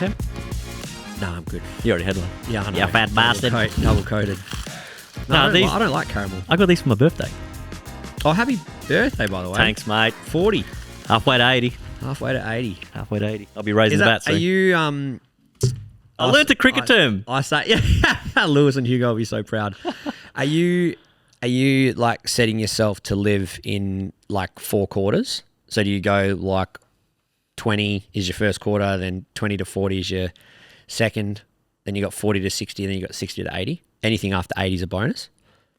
temp? No, I'm good. You already had one. Yeah, I know. You fat bastard. Double coated. No, I don't like caramel. I got these for my birthday. Oh, happy birthday, by the way. Thanks, mate. 40. Halfway to 80. Halfway to 80. Halfway to 80. I'll be raising the bat soon. Are you... I learnt a cricket term. I say... Yeah, Lewis and Hugo will be so proud. Are you like setting yourself to live in like 4 quarters? So do you go like 20 is your first quarter, then 20 to 40 is your second, then you got 40 to 60, and then you got 60 to 80? Anything after 80 is a bonus?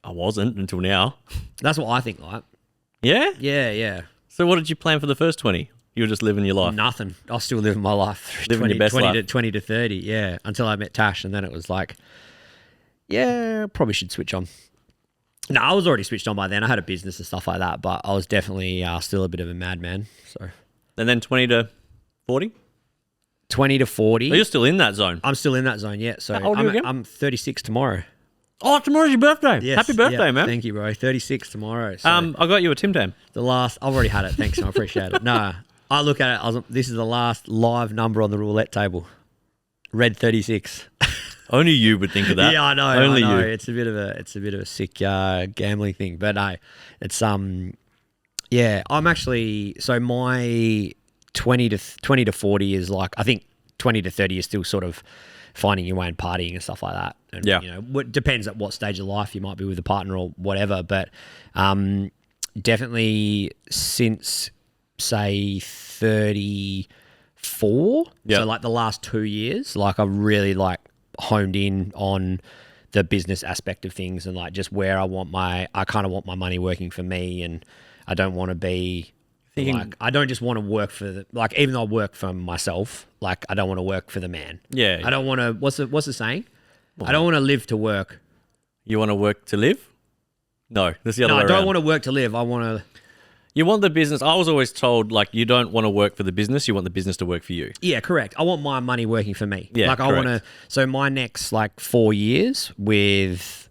I wasn't until now. That's what I think, like. Yeah? Yeah. So what did you plan for the first 20? You were just living your life? Nothing. I'll still live my life. Living your best life. 20 to 30, yeah. Until I met Tash, and then it was like, yeah, probably should switch on. No, I was already switched on by then. I had a business and stuff like that, but I was definitely still a bit of a madman. So. And then 20 to 40? 20 to 40. Oh, you're still in that zone? I'm still in that zone, yeah. So How old are you again? I'm 36 tomorrow. Oh, tomorrow's your birthday. Yes, Happy birthday, man. Thank you, bro. 36 tomorrow. So I got you a Tim Tam. I've already had it. Thanks, I appreciate it. No, I look at it. This is the last live number on the roulette table. Red 36. Only you would think of that. Yeah, I know. Only I know. you. It's a bit of a sick gambling thing, but no, it's yeah. I'm actually my 20 to 40 is like, I think 20 to 30 is still sort of finding your way and partying and stuff like that. And, yeah. You know, it depends at what stage of life you might be with a partner or whatever, but definitely since say 34. Yeah. So like the last 2 years, like I've really like honed in on the business aspect of things and like just where I kind of want my money working for me, and I don't want to be I don't just want to work for even though I work for myself, like I don't want to work for the man. Yeah. I don't want to, what's the saying? I don't want to live to work. You want to work to live? No, that's the other way around. I don't want to work to live. I want to... You want the business... I was always told, like, you don't want to work for the business, you want the business to work for you. Yeah, correct. I want my money working for me. Yeah, like, I want to... So my next, 4 years with,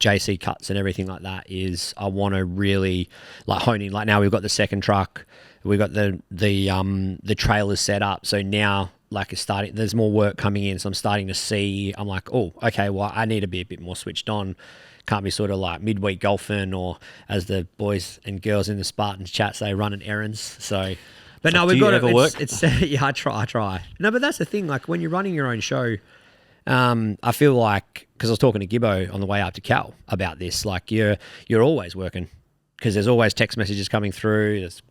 JC cuts and everything like that is I want to really, hone in. Like, now we've got the second truck. We've got the trailers set up. So now... it's starting, there's more work coming in. So I'm starting to see, I'm like, oh, okay, well, I need to be a bit more switched on. Can't be sort of like midweek golfing, or as the boys and girls in the Spartans chat say, running errands. So, but no, we've got to work. Yeah, I try. No, but that's the thing. Like when you're running your own show, I feel like, because I was talking to Gibbo on the way up to Cal about this, like you're always working. Because there's always text messages coming through. There's,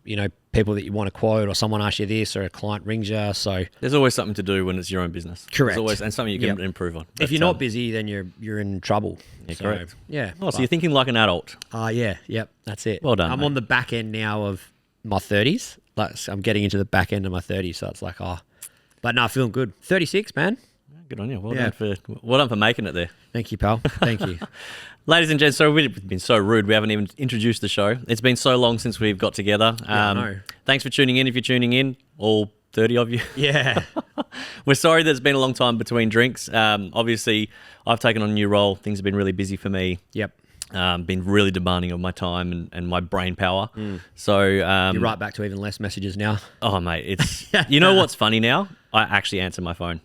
people that you want to quote, or someone asks you this, or a client rings you. So there's always something to do when it's your own business. Correct. There's always, and something you can improve on. If you're not busy, then you're in trouble. Yeah, correct. Yeah. Oh, so you're thinking like an adult. Yeah. Yep. That's it. Well done. I'm on the back end now of my 30s. I'm getting into the back end of my 30s. So it's like, but no, feeling good. 36, man. Good on you. Well done for making it there. Thank you, pal. Thank you. Ladies and gents, so we've been so rude. We haven't even introduced the show. It's been so long since we've got together. I know. Thanks for tuning in. If you're tuning in, all 30 of you. Yeah. We're sorry that it's been a long time between drinks. Obviously, I've taken on a new role. Things have been really busy for me. Yep. Been really demanding of my time and my brain power. So you're right back to even less messages now. Oh, mate. It's you know what's funny now? I actually answer my phone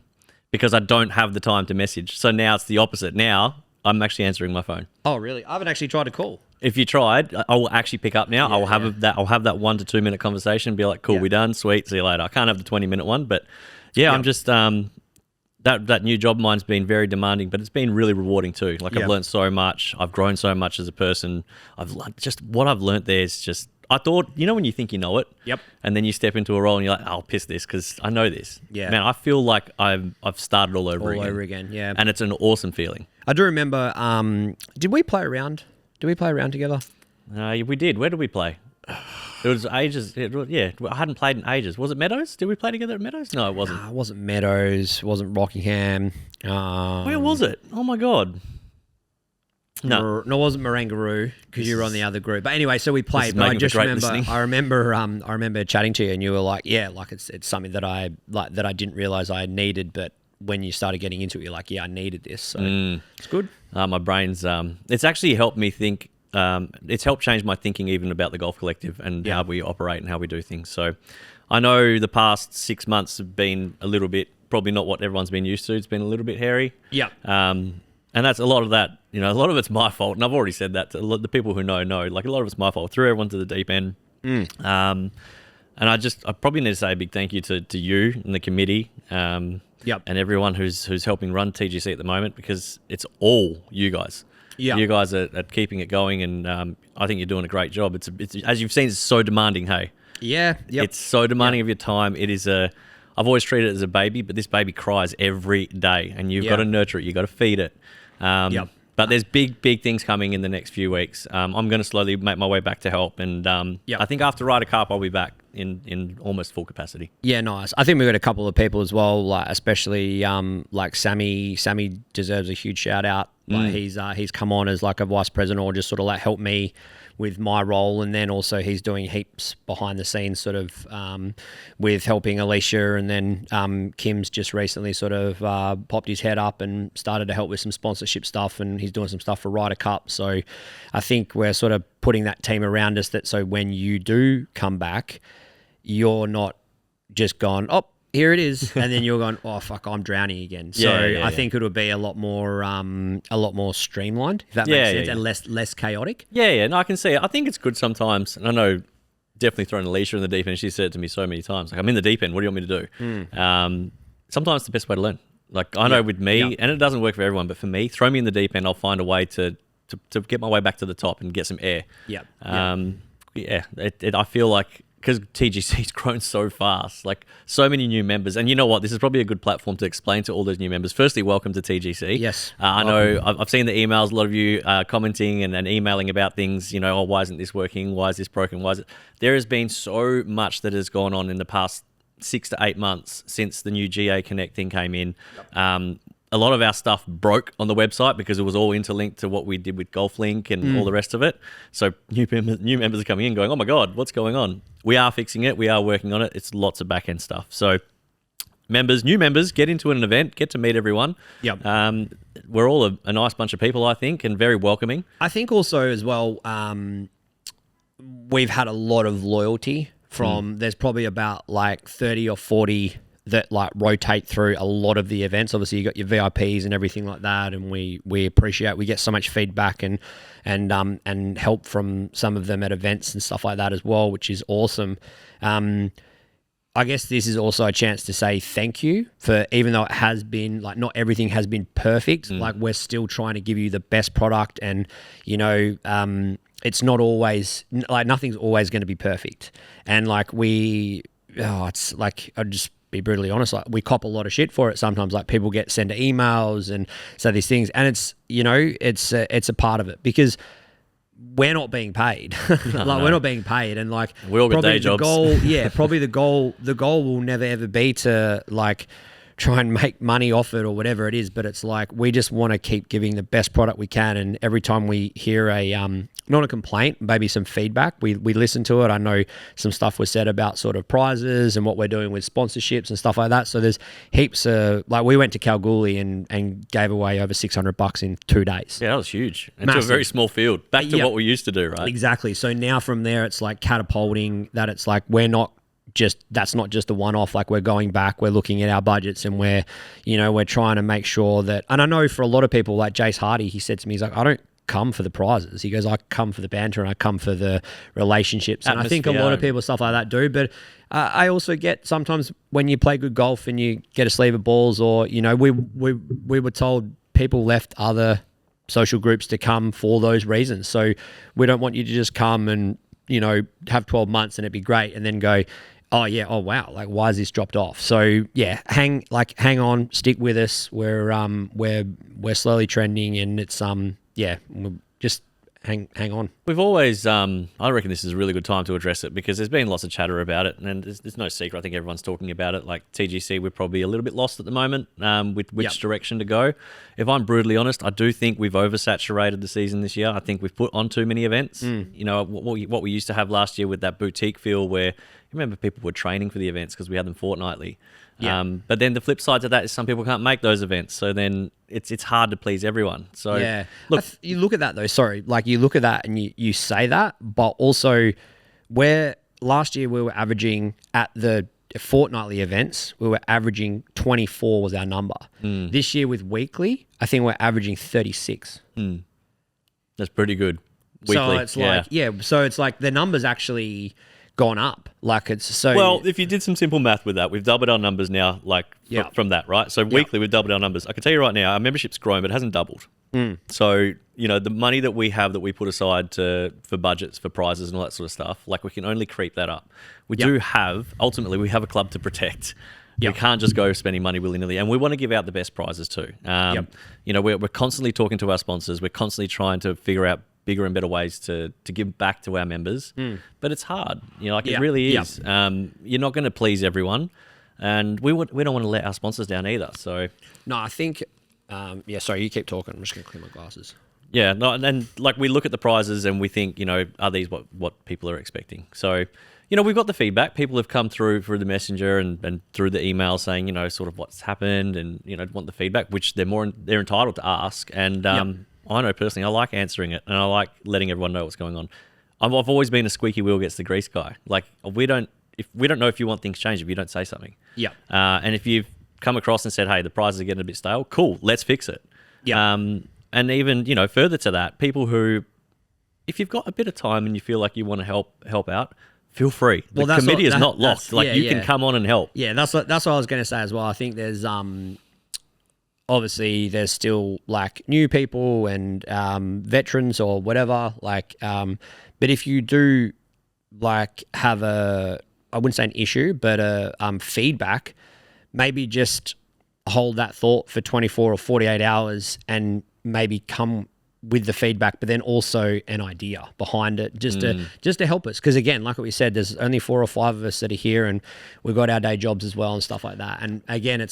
because I don't have the time to message. So now it's the opposite. Now I'm actually answering my phone. Oh, really? I haven't actually tried to call. If you tried, I will actually pick up now. Yeah, I'll have that 1 to 2 minute conversation and be like, cool, we're done. Sweet. See you later. I can't have the 20-minute one, but I'm just, that new job of mine's been very demanding, but it's been really rewarding too. Like I've learned so much. I've grown so much as a person. What I've learned there is just, I thought, when you think you know it, and then you step into a role and you're like, I'll piss this because I know this. Yeah. Man, I feel like I've started all over again. Yeah. And it's an awesome feeling. I do remember, did we play around? Did we play around together? We did. Where did we play? It was ages. Yeah, I hadn't played in ages. Was it Meadows? Did we play together at Meadows? No, it wasn't. It wasn't Meadows. It wasn't Rockingham. Where was it? Oh my God. No, it wasn't Marangaroo because you were on the other group. But anyway, so we played. But I just remember, I remember chatting to you, and you were like, "Yeah, like it's something that I didn't realize I needed." But when you started getting into it, you're like, "Yeah, I needed this." So it's good. My brain's it's actually helped me think. It's helped change my thinking even about the Golf Collective and how we operate and how we do things. So I know the past 6 months have been a little bit probably not what everyone's been used to. It's been a little bit hairy. Yeah. And that's a lot of that, a lot of it's my fault. And I've already said that to the people who know, like a lot of it's my fault. Threw everyone to the deep end. And I probably need to say a big thank you to you and the committee. And everyone who's helping run TGC at the moment, because it's all you guys. Yeah. You guys are keeping it going, and I think you're doing a great job. It's as you've seen, it's so demanding, hey? Yeah. Yep. It's so demanding of your time. It is I've always treated it as a baby, but this baby cries every day, and you've got to nurture it. You've got to feed it. But there's big things coming in the next few weeks. I'm going to slowly make my way back to help, and I think after Ryder Cup, I'll be back in almost full capacity. Yeah, nice. I think we've got a couple of people as well, like especially like Sammy. Sammy deserves a huge shout out. Like he's come on as like a vice president, or just sort of like help me with my role, and then also he's doing heaps behind the scenes sort of with helping Alicia, and then Kim's just recently sort of popped his head up and started to help with some sponsorship stuff, and he's doing some stuff for Ryder Cup. So I think we're sort of putting that team around us, that so when you do come back, you're not just gone, oh, here it is, and then you're going, oh fuck, I'm drowning again. So I think it'll be a lot more streamlined, if that makes sense, and less chaotic. Yeah. No, I can see it. I think it's good sometimes, and I know definitely throwing Alicia in the deep end. She said it to me so many times, like, I'm in the deep end. What do you want me to do? Sometimes it's the best way to learn. Like I know with me, and it doesn't work for everyone, but for me, throw me in the deep end. I'll find a way to get my way back to the top and get some air. I feel like, because TGC's grown so fast, like so many new members. And you know what? This is probably a good platform to explain to all those new members. Firstly, welcome to TGC. Yes. I know I've seen the emails, a lot of you commenting and emailing about things, oh, why isn't this working? Why is this broken? There has been so much that has gone on in the past 6 to 8 months since the new GA Connect thing came in. A lot of our stuff broke on the website because it was all interlinked to what we did with GolfLink and all the rest of it. So new members are coming in going, oh my God, what's going on? We are fixing it. We are working on it. It's lots of back-end stuff. So new members, get into an event, get to meet everyone. We're all a nice bunch of people, I think, and very welcoming. I think also as well, we've had a lot of loyalty from, there's probably about like 30 or 40 that like rotate through a lot of the events. Obviously you got your VIPs and everything like that, and we appreciate, we get so much feedback and help from some of them at events and stuff like that as well, which is awesome. I guess this is also a chance to say thank you for, even though it has been like, not everything has been perfect, like we're still trying to give you the best product, and it's not always like, nothing's always going to be perfect. And like it's like, I just be brutally honest, like we cop a lot of shit for it sometimes. Like people send emails and say these things, and it's it's a part of it, because we're not being paid. We're not being paid, and like we all got day jobs. Probably the goal will never ever be to like try and make money off it or whatever it is, but it's like we just want to keep giving the best product we can, and every time we hear not a complaint, maybe some feedback, we listen to it. I know some stuff was said about sort of prizes and what we're doing with sponsorships and stuff like that, so there's heaps of, like we went to Kalgoorlie and gave away over $600 in 2 days. Yeah, that was huge, and to a very small field, back to what we used to do, right? Exactly. So now from there it's like catapulting that, it's like that's not just a one-off. Like we're going back, we're looking at our budgets, and we're trying to make sure that, and I know for a lot of people like Jace Hardy, he said to me, he's like, I don't come for the prizes. He goes, I come for the banter and I come for the relationships. And I think a lot of people, stuff like that do, but I also get sometimes when you play good golf and you get a sleeve of balls, or, we were told people left other social groups to come for those reasons. So we don't want you to just come and, have 12 months and it'd be great, and then go, oh yeah, oh wow, like why has this dropped off? So yeah, hang on, stick with us. We're slowly trending, and it's we'll just hang on. We've always I reckon this is a really good time to address it, because there's been lots of chatter about it, and there's no secret. I think everyone's talking about it. Like TGC, we're probably a little bit lost at the moment with which direction to go. If I'm brutally honest, I do think we've oversaturated the season this year. I think we've put on too many events. What we used to have last year with that boutique feel, where remember people were training for the events because we had them fortnightly. But then the flip side to that is some people can't make those events, so then it's hard to please everyone. So look, you look at that though. Sorry, like you look at that and you say that, but also last year we were averaging at the fortnightly events, we were averaging 24 was our number. This year with weekly, I think we're averaging 36. That's pretty good. Weekly. So it's like, so it's like the number's actually gone up. Like it's so. Well, if you did some simple math with that, we've doubled our numbers now, like from that, right? So weekly, we've doubled our numbers. I can tell you right now, our membership's grown, but it hasn't doubled. So, you know, the money that we have that we put aside for budgets, for prizes and all that sort of stuff, like we can only creep that up. We do have, ultimately, we have a club to protect. We can't just go spending money willy-nilly, and we want to give out the best prizes too. You know, we're constantly talking to our sponsors. We're constantly trying to figure out bigger and better ways to give back to our members. But it's hard. You know, like it really is. You're not going to please everyone, and we don't want to let our sponsors down either. So no, I think sorry, you keep talking. I'm just going to clear my glasses. Yeah, no, and like we look at the prizes and we think, you know, are these what people are expecting? So, you know, we've got the feedback. People have come through the messenger and through the email saying, you know, sort of what's happened and, you know, want the feedback, which they're entitled to ask. And I know personally, I like answering it and I like letting everyone know what's going on. I've always been a squeaky wheel gets the grease guy. Like if we don't know if you want things changed if you don't say something. And if you've come across and said, hey, the prizes are getting a bit stale, cool, let's fix it. And even, you know, further to that, people who, if you've got a bit of time and you feel like you want to help out, feel free. The committee is not locked. Like you can come on and help. Yeah, that's what I was going to say as well. I think there's obviously there's still like new people and veterans or whatever. Like, but if you do like have I wouldn't say an issue, but feedback, maybe just hold that thought for 24 or 48 hours and maybe come with the feedback, but then also an idea behind it just to help us. Because again, like what we said, there's only 4 or 5 of us that are here and we've got our day jobs as well and stuff like that. And again,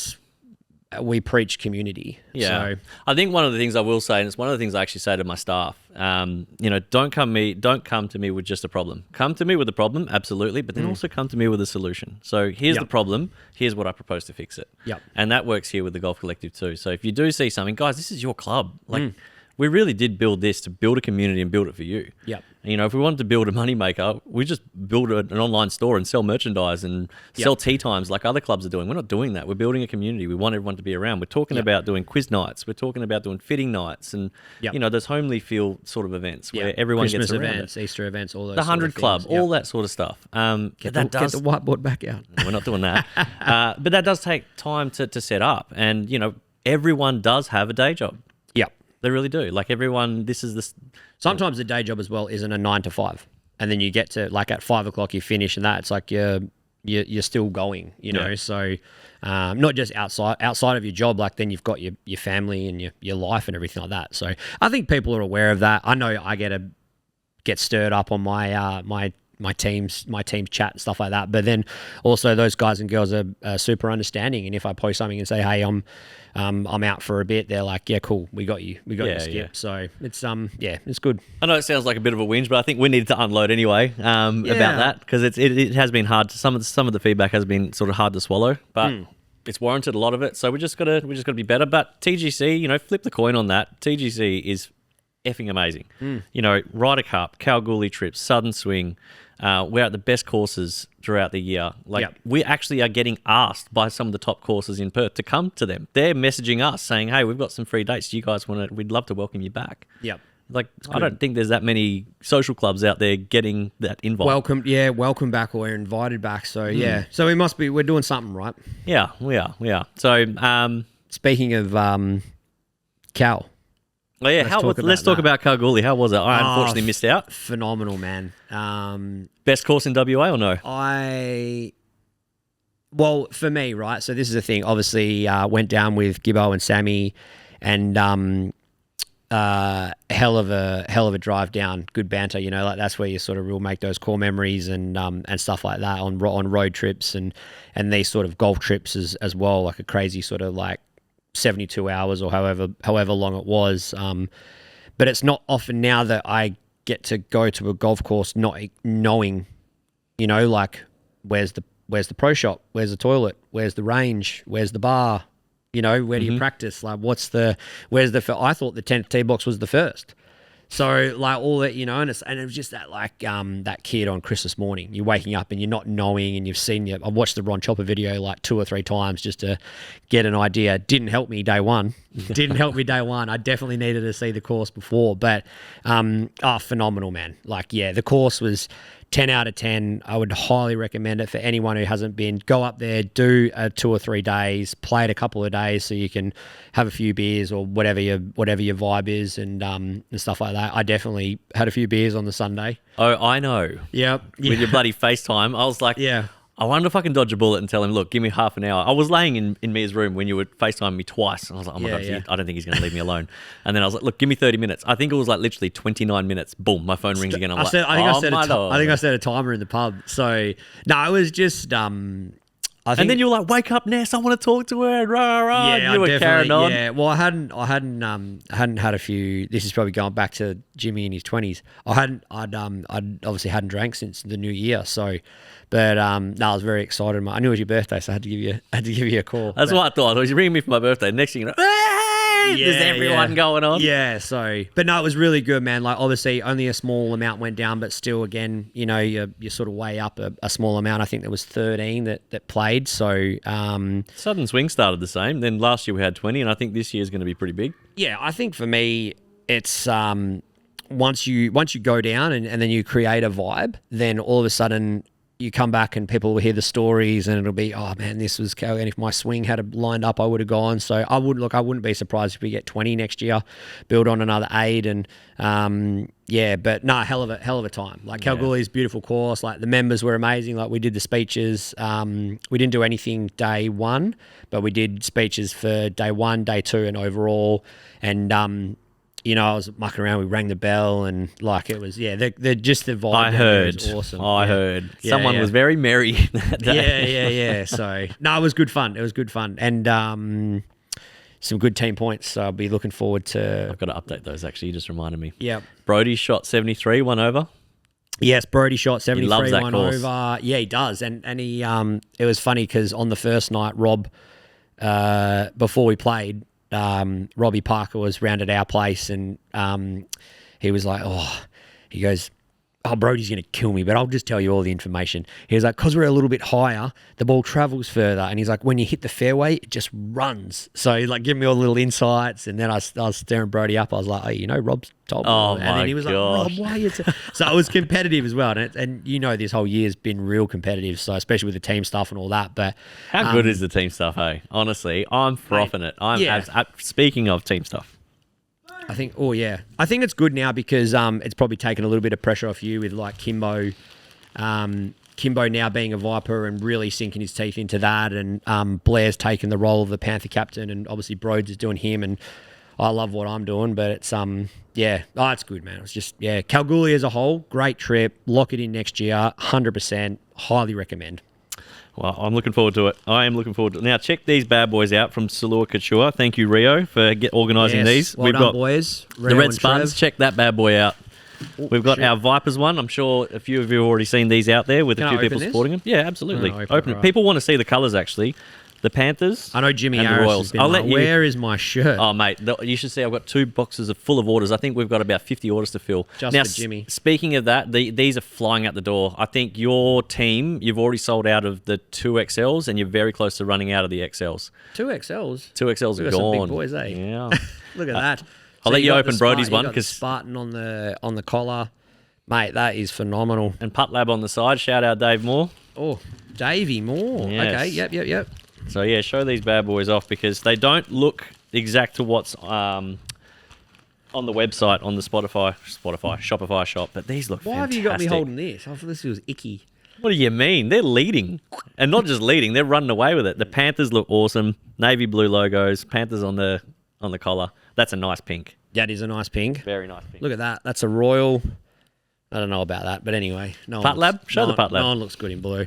we preach community. Yeah. So, I think one of the things I will say, and it's one of the things I actually say to my staff, you know, don't come to me with just a problem. Come to me with a problem, absolutely, but then also come to me with a solution. So here's the problem, here's what I propose to fix it. And that works here with the Golf Collective too. So if you do see something, guys, this is your club. Like we really did build this to build a community and build it for you. You know, if we wanted to build a moneymaker, we just build an online store and sell merchandise and sell tea times like other clubs are doing. We're not doing that. We're building a community. We want everyone to be around. We're talking about doing quiz nights. We're talking about doing fitting nights and, you know, those homely feel sort of events where everyone Christmas gets around events, Easter events, all those the 100 Club, all that sort of stuff. Get the whiteboard back out. We're not doing that. But that does take time to set up. And, you know, everyone does have a day job. They really do. Like everyone, sometimes the day job as well isn't a 9 to 5, and then you get to like at 5 o'clock you finish, and it's like you're still going, you know. So not just outside of your job, like then you've got your family and your life and everything like that. So I think people are aware of that. I know I get stirred up on my team's chat and stuff like that. But then also those guys and girls are super understanding. And if I post something and say, hey, I'm out for a bit, they're like, yeah, cool, we got you, Skip. Yeah. So it's it's good. I know it sounds like a bit of a whinge, but I think we needed to unload anyway about that because it has been hard. Some of the feedback has been sort of hard to swallow, but it's warranted, a lot of it. So we just gotta be better. But TGC, you know, flip the coin on that. TGC is effing amazing. You know, Ryder Cup, Kalgoorlie trips, Southern Swing. We're at the best courses throughout the year. Like we actually are getting asked by some of the top courses in Perth to come to them. They're messaging us saying, "Hey, we've got some free dates. Do you guys want to? We'd love to welcome you back." Like I don't think there's that many social clubs out there getting that invite. Welcome back or invited back. So so we're doing something right. Yeah, we are. So speaking of Cal. Oh yeah, let's talk about Kalgoorlie. How was it? I unfortunately missed out. Phenomenal, man. Best course in WA or no? Well, for me, right? So this is the thing. Obviously, went down with Gibbo and Sammy, and hell of a drive down. Good banter, you know. Like that's where you sort of will make those core memories and stuff like that on road trips and these sort of golf trips as well. Like a crazy sort of like 72 hours or however long it was. But it's not often now that I get to go to a golf course not knowing, you know, like where's the pro shop, where's the toilet, where's the range, where's the bar, you know, where do you practice? Like where's the I thought the 10th tee box was the first. So like all that, you know, and it was just that like that kid on Christmas morning. You're waking up and you're not knowing, and I've watched the Ron Chopper video like 2 or 3 times just to get an idea. Didn't help me day one. I definitely needed to see the course before, but phenomenal, man. Like, yeah, the course was 10 out of 10. I would highly recommend it for anyone who hasn't been. Go up there, do 2 or 3 days, play it a couple of days so you can have a few beers or whatever your vibe is, and stuff like that. I definitely had a few beers on the Sunday. Oh, I know. Yep. With your bloody FaceTime, I was like, yeah. I wonder if I can dodge a bullet and tell him, look, give me half an hour. I was laying in Mia's room when you would FaceTime me twice. And I was like, oh my God, I don't think he's going to leave me alone. And then I was like, look, give me 30 minutes. I think it was like literally 29 minutes. Boom, my phone rings again. I think I set a timer in the pub. So, no, it was just... and then you were like, "Wake up, Ness! I want to talk to her." Rah, rah. Yeah, you were carrying on. Yeah, well, I hadn't had a few. This is probably going back to Jimmy in his 20s. I'd obviously hadn't drank since the new year. So, but I was very excited. I knew it was your birthday, so I had to give you a call. That's what I thought. I was ringing me for my birthday. Next thing you know, there's everyone going on. Yeah, so, but no, it was really good, man. Like, obviously, only a small amount went down, but still, again, you know, you sort of weigh up a small amount. I think there was 13 that played. So, Southern Swing started the same. Then last year we had 20, and I think this year is going to be pretty big. Yeah, I think for me, it's once you go down and then you create a vibe, then all of a sudden you come back and people will hear the stories, and it'll be, oh man, this was, and if my swing had lined up, I would have gone. So I wouldn't be surprised if we get 20 next year, build on another 8, and but no, hell of a time. Like, Kalgoorlie's beautiful course. Like, the members were amazing. Like, we did the speeches. We didn't do anything day 1, but we did speeches for day 1, day 2, and overall. And you know, I was mucking around. We rang the bell, and like, it was, they're just the vibe. I heard. Was awesome. I heard. Someone was very merry that day. Yeah. So, no, it was good fun. And some good team points. So I'll be looking forward to. I've got to update those, actually. You just reminded me. Yeah. Brody shot 73, 1 over. Yes, Brody shot 73, he loves that 1 course. over. Yeah, he does. And he it was funny because on the first night, Rob, before we played, Robbie Parker was round at our place, and he was like, he goes, Brody's going to kill me, but I'll just tell you all the information. He was like, because we're a little bit higher, the ball travels further. And he's like, when you hit the fairway, it just runs. So he's like, give me all the little insights. And then I was staring Brody up. I was like, you know, Rob's told me. Oh, and then he was like, Rob, why are you... So it was competitive as well. And you know, this whole year's been real competitive. So especially with the team stuff and all that. But how good is the team stuff, hey? Honestly, I'm frothing it. Speaking of team stuff. I think it's good now because it's probably taken a little bit of pressure off you with like Kimbo now being a Viper and really sinking his teeth into that, and Blair's taken the role of the Panther captain, and obviously Broads is doing him, and I love what I'm doing, but it's it's good, man. It's just Kalgoorlie as a whole, great trip. Lock it in next year, 100%. Highly recommend. Well, I'm looking forward to it. I am looking forward to it. Now, check these bad boys out from Salua Couture. Thank you, Rio, for organising these. Well done, boys. Rio, the Red Spuds. Check that bad boy out. We've got our Vipers one. I'm sure a few of you have already seen these out there with a few people supporting them. Yeah, absolutely. Open it. People want to see the colours, actually. The Panthers. I know Jimmy and Harris the Royals. has been like, where is my shirt? Oh, mate, you should see I've got 2 boxes full of orders. I think we've got about 50 orders to fill. Just for Jimmy. Speaking of that, these are flying out the door. I think your team, you've already sold out of the 2XLs, and you're very close to running out of the XLs. 2XLs? 2XLs are gone. Some big boys, eh? Yeah. Look at that. I'll let you open Brody's one, because Spartan on the collar. Mate, that is phenomenal. And Putt Lab on the side. Shout out Dave Moore. Oh, Davey Moore. Yes. Okay, yep. So, show these bad boys off, because they don't look exact to what's on the website, on the Shopify shop, but these look fantastic. Why have you got me holding this? I thought this was icky. What do you mean? They're leading. And not just leading, they're running away with it. The Panthers look awesome. Navy blue logos. Panthers on the collar. That's a nice pink. That is a nice pink. Very nice pink. Look at that. That's a royal. I don't know about that, but anyway. Putt Lab? Show the Putt Lab. No one looks good in blue.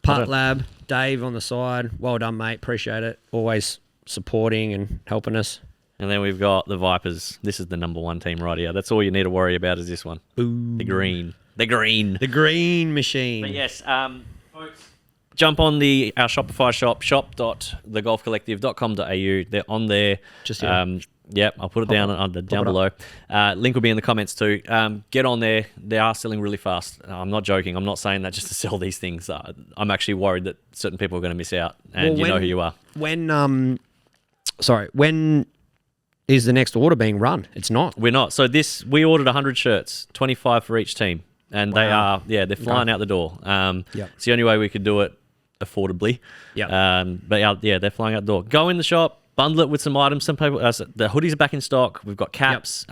Putt Lab, Dave on the side. Well done, mate. Appreciate it. Always supporting and helping us. And then we've got the Vipers. This is the number 1 team right here. That's all you need to worry about is this one. Ooh. The green. The green machine. But yes, folks, jump on our Shopify shop, shop.thegolfcollective.com.au. They're on there. Just Yep, I'll put it down below. Link will be in the comments too. Get on there. They are selling really fast. I'm not joking. I'm not saying that just to sell these things. I'm actually worried that certain people are going to miss out, and you know who you are. When is the next order being run? It's not. We're not. So we ordered 100 shirts, 25 for each team, and they're flying out the door. It's the only way we could do it affordably. But they're flying out the door. Go in the shop, bundle it with some items. Some people, the hoodies are back in stock. We've got caps.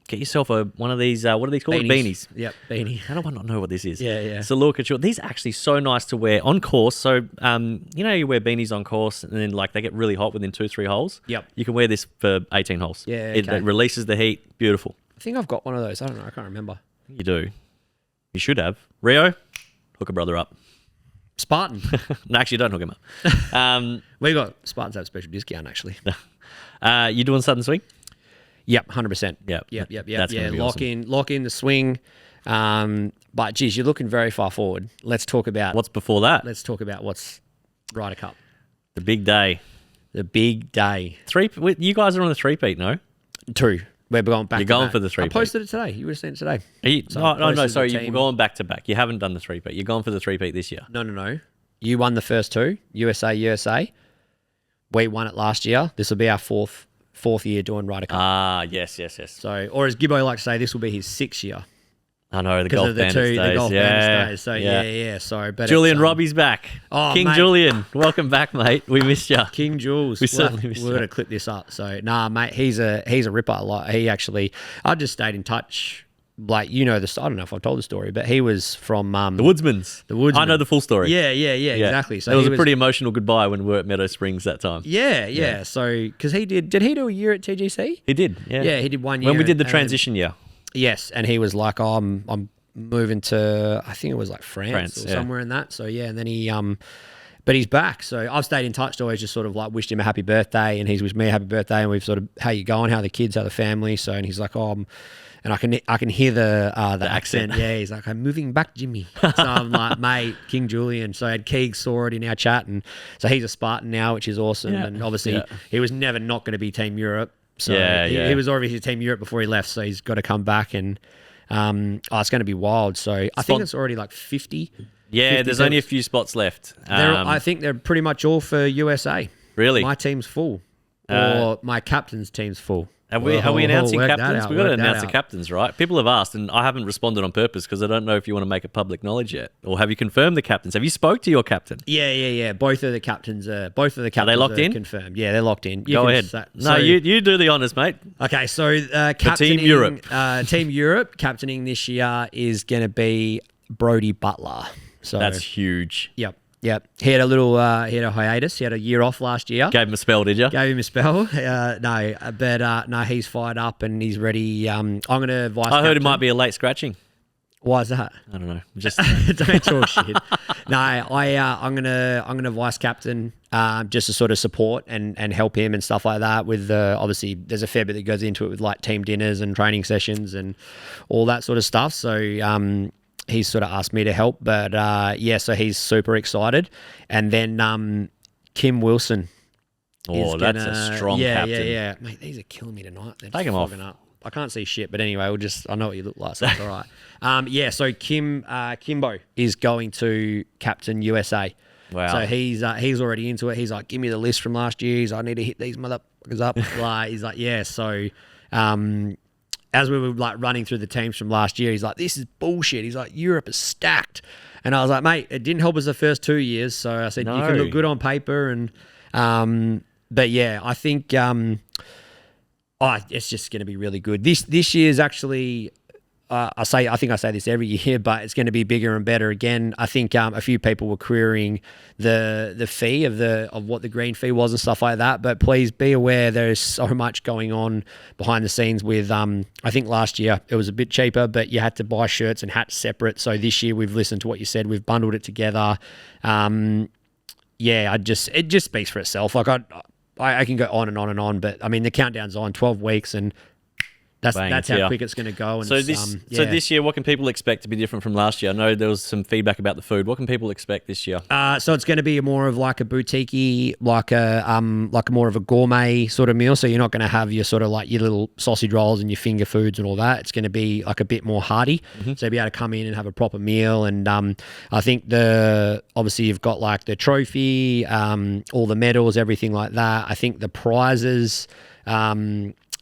Get yourself one of these. What are these called? Beanies. Yep, beanie. How do I not know what this is? Yeah. It's a little couture. These are actually so nice to wear on course. So, you wear beanies on course and then they get really hot within 2-3 holes. Yep. You can wear this for 18 holes. Yeah, It releases the heat. Beautiful. I think I've got one of those. I don't know. I can't remember. You do. You should have. Rio, hook a brother up. Spartan. No, actually, don't hook him up. We got Spartans have a special discount, actually. You doing Southern Swing? Yep, 100%. Yep. That's lock in the swing. But geez, you're looking very far forward. Let's talk about what's before that. Let's talk about what's Ryder Cup. The big day. The big day. You guys are on the three-peat, no? 2. We're going back. You're going for the three-peat. I posted it today. You would have seen it today. No. Sorry, you're going back to back. You haven't done the three-peat. You're going for the three-peat this year. No. You won the first 2. USA. We won it last year. This will be our fourth year doing Ryder Cup. Yes. So, or as Gibbo likes to say, this will be his 6th year. I know, the golf bandits days. The golf bandits days. So, yeah. So, but Julian Robbie's back. King mate. Julian, welcome back, mate. We missed you. King Jules. We certainly missed you. We're going to clip this up. So, mate, he's a ripper. I just stayed in touch. I don't know if I've told the story, but he was from the Woodsmans. I know the full story. Yeah, exactly. So it was a pretty emotional goodbye when we were at Meadow Springs that time. Yeah. So because he did he do a year at TGC? He did. Yeah, he did 1 year when we did the transition year. Yes, and he was like, "Oh, I'm moving to, I think it was like France or somewhere in that." So and then he but he's back. So I've stayed in touch. Always just sort of wished him a happy birthday, and he's wished me a happy birthday, and we've sort of, how you going, how the kids, how the family. So and he's like, and I can hear the accent. Yeah, he's like, "I'm moving back, Jimmy." So I'm like, "Mate, King Julian." So I had Keeg saw it in our chat, and so he's a Spartan now, which is awesome. Yeah. And obviously he was never not going to be Team Europe. So he was already Team Europe before he left. So he's got to come back, and it's going to be wild. So I think it's already like 50. Yeah, 50 there's only a few spots left. I think they're pretty much all for USA. Really? My team's full, or my captain's team's full. Are we announcing captains? We've got to announce the captains, right? People have asked, and I haven't responded on purpose because I don't know if you want to make it public knowledge yet. Or have you confirmed the captains? Have you spoke to your captain? Yeah. Both of the captains are they locked in? Confirmed. Yeah, they're locked in. Go ahead. You do the honours, mate. Okay, so captaining Team Europe. Team Europe captaining this year is going to be Brodie Butler. So that's huge. Yep. He had a hiatus. He had a year off last year. Gave him a spell, did you? Gave him a spell. No, he's fired up and he's ready. I'm going to vice captain. I heard it might be a late scratching. Why is that? I don't know. Just don't talk shit. No, I'm gonna vice captain just to sort of support and help him and stuff like that. With obviously there's a fair bit that goes into it with like team dinners and training sessions and all that sort of stuff. So he's sort of asked me to help, but so he's super excited. And then Kim Wilson. Oh, that's a strong captain. Yeah. Mate, these are killing me tonight. They're Take him off. Up. I can't see shit, but anyway, I know what you look like, so it's all right. So Kimbo is going to captain USA. Wow. So he's already into it. He's like, "Give me the list from last year." He's like, "I need to hit these motherfuckers up." He's like, "Yeah." So as we were like running through the teams from last year, he's like, "This is bullshit." He's like, "Europe is stacked," and I was like, "Mate, it didn't help us the first 2 years." So I said, "You can look good on paper," and but yeah, I think it's just going to be really good. This year's actually, I think I say this every year, but it's going to be bigger and better again. I think a few people were querying the fee of what the green fee was and stuff like that. But please be aware there's so much going on behind the scenes with. I think last year it was a bit cheaper, but you had to buy shirts and hats separate. So this year we've listened to what you said. We've bundled it together. It just speaks for itself. Like I can go on and on and on, but I mean the countdown's on 12 weeks and That's how quick it's going to go. And so this year, what can people expect to be different from last year? I know there was some feedback about the food. What can people expect this year? So it's going to be more of like a boutique-y, like more of a gourmet sort of meal. So you're not going to have your sort of like your little sausage rolls and your finger foods and all that. It's going to be like a bit more hearty. Mm-hmm. So you'll be able to come in and have a proper meal. And I think obviously you've got like the trophy, all the medals, everything like that. I think the prizes.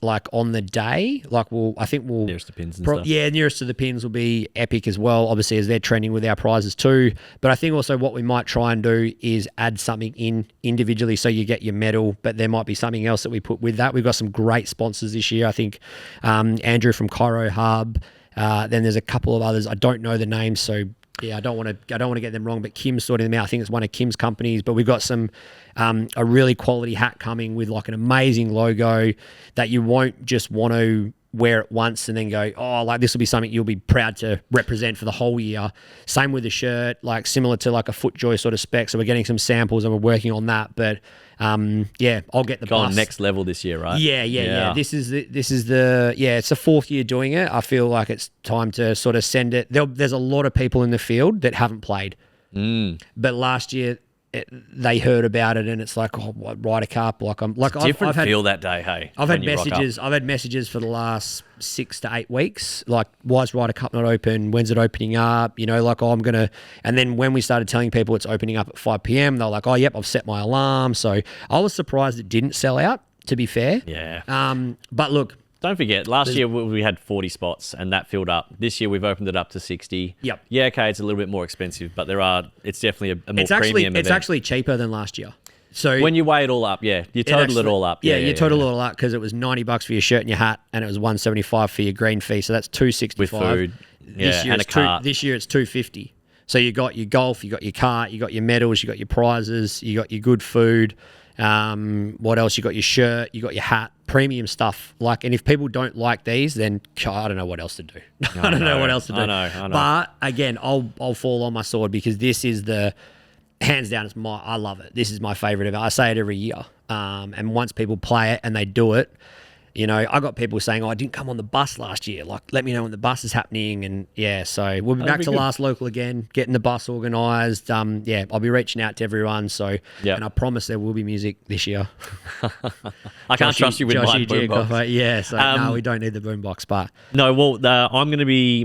Like on the day, like we'll nearest to pins and stuff. Yeah, nearest to the pins will be epic as well, obviously, as they're trending with our prizes too. But I think also what we might try and do is add something in individually, so you get your medal, but there might be something else that we put with that. We've got some great sponsors this year. I think Andrew from Cairo Hub. Then there's a couple of others. I don't know the names, so yeah, I don't want to get them wrong, but Kim's sorting them out. I think it's one of Kim's companies, but we've got some a really quality hat coming with like an amazing logo that you won't just want to wear it once and then go, oh, like this will be something you'll be proud to represent for the whole year. Same with the shirt, like similar to like a FootJoy sort of spec. So we're getting some samples and we're working on that, but I'll get the bus. Next level this year, right? Yeah. This is it's the fourth year doing it. I feel like it's time to sort of send it. There's a lot of people in the field that haven't played, but last year they heard about it and it's like, oh, what, Ryder Cup? Like I've had feel that day. Hey, I've had messages for the last 6 to 8 weeks. Like, why is Ryder Cup not open? When's it opening up? You know, like, I'm gonna. And then when we started telling people it's opening up at 5 p.m, they're like, oh, yep, I've set my alarm. So I was surprised it didn't sell out. To be fair, But look. Don't forget, last year we had 40 spots and that filled up. This year we've opened it up to 60. Yep. Yeah, okay, it's a little bit more expensive, but it's definitely a more premium event. It's actually cheaper than last year. So when you weigh it all up, you total it all up. You total it all up because it was $90 for your shirt and your hat, and it was $175 for your green fee. So that's $265 with food. And a cart. This year it's $250. So you got your golf, you got your cart, you got your medals, you got your prizes, you got your good food. What else? You got your shirt, you got your hat, premium stuff. Like, and if people don't like these, then I don't know what else to do. I don't know what else to do. I know. But again, I'll fall on my sword because this is hands down. I love it. This is my favorite event. I say it every year. And once people play it and they do it, you know, I got people saying, oh, I didn't come on the bus last year. Like, let me know when the bus is happening. And yeah, so we'll be back to Last Local again, getting the bus organised. I'll be reaching out to everyone. So, and I promise there will be music this year. I can't trust you with my boombox. Yeah, so no, we don't need the boombox. But no, well,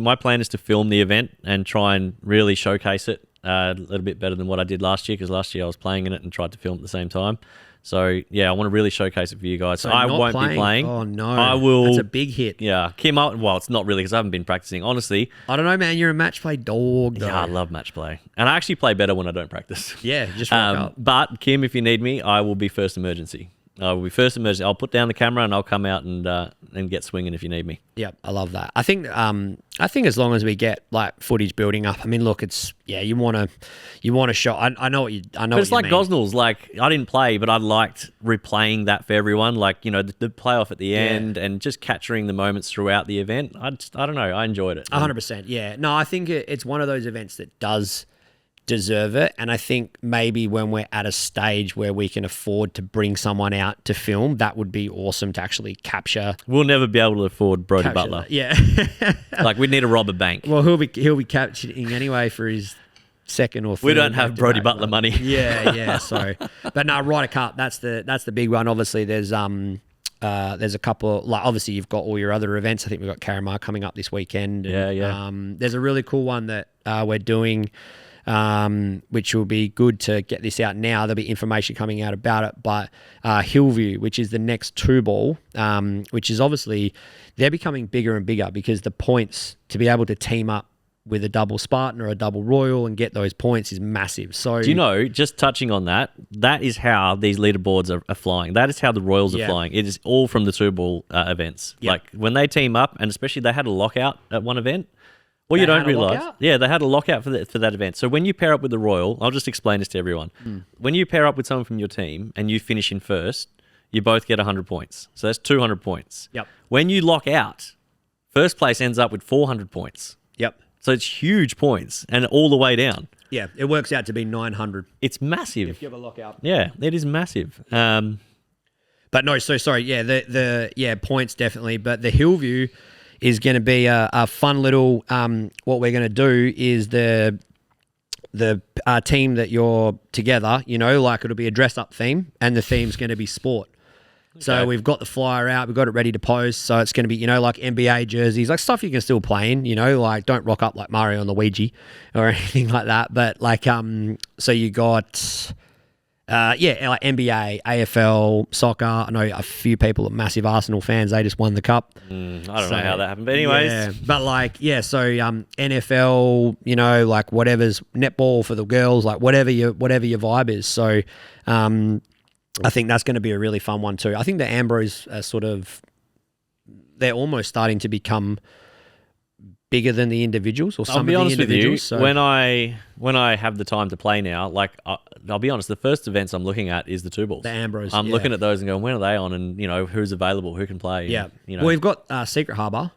my plan is to film the event and try and really showcase it a little bit better than what I did last year, because last year I was playing in it and tried to film at the same time. So, yeah, I want to really showcase it for you guys. So I won't be playing. Oh, no. I will. That's a big hit. Yeah. Well, it's not really because I haven't been practicing. Honestly. I don't know, man. You're a match play dog, though. Yeah, I love match play. And I actually play better when I don't practice. Yeah, just rock up. But, Kim, if you need me, I will be first emergency. I'll put down the camera and I'll come out and get swinging if you need me. Yep, I love that. I think as long as we get like footage building up. I mean, look, it's you want to show. I know what you. I know. But it's what like Gosnells. Like, I didn't play, but I liked replaying that for everyone. Like, you know, the playoff at the end and just capturing the moments throughout the event. I don't know. I enjoyed it. 100%. Yeah. No, I think it's one of those events that does deserve it, and I think maybe when we're at a stage where we can afford to bring someone out to film, that would be awesome to actually capture. We'll never be able to afford Brody Butler. That. Yeah. Like, we'd need to rob a bank. Well, he'll be capturing anyway for his second or third. We don't have Brody Butler money. Yeah. So, but no, Ryder Cup. That's the big one. Obviously, there's a couple. Like, obviously, you've got all your other events. I think we've got Caramar coming up this weekend. And, there's a really cool one that we're doing. Which will be good to get this out now. There'll be information coming out about it. But Hillview, which is the next 2-ball, which is obviously, they're becoming bigger and bigger because the points to be able to team up with a double Spartan or a double Royal and get those points is massive. So, do you know, just touching on that is how these leaderboards are flying. That is how the Royals are flying. It is all from the 2-ball events. Yep. Like, when they team up, and especially they had a lockout at one event. Well, you don't realise. Yeah, they had a lockout for that event. So when you pair up with the Royal, I'll just explain this to everyone. When you pair up with someone from your team and you finish in first, you both get 100 points. So that's 200 points. Yep. When you lock out, first place ends up with 400 points. Yep. So it's huge points and all the way down. Yeah, it works out to be 900. It's massive. If you have a lockout. Yeah, it is massive. But But no, so sorry. Yeah, the points definitely. But the Hillview is going to be a fun little. What we're going to do is the team that you're together. Like it'll be a dress up theme, and the theme's going to be sport. Okay. So we've got the flyer out, we've got it ready to post. So it's going to be, like NBA jerseys, like stuff you can still play in, like don't rock up like Mario on the Ouija or anything like that. But like, so you got, like NBA, AFL, soccer. I know a few people are massive Arsenal fans. They just won the cup. I don't know how that happened, but anyways. Yeah, but like, so NFL, like whatever's netball for the girls, like whatever your vibe is. So, I think that's going to be a really fun one too. I think the Ambros are they're almost starting to become bigger than the individuals or some of the individuals. I'll be honest with you, when I have the time to play now, like I'll be honest, the first events I'm looking at is the two balls. The Ambros. I'm looking at those and going, when are they on? And who's available, who can play? Yeah. And, Well, we've got Secret Harbour.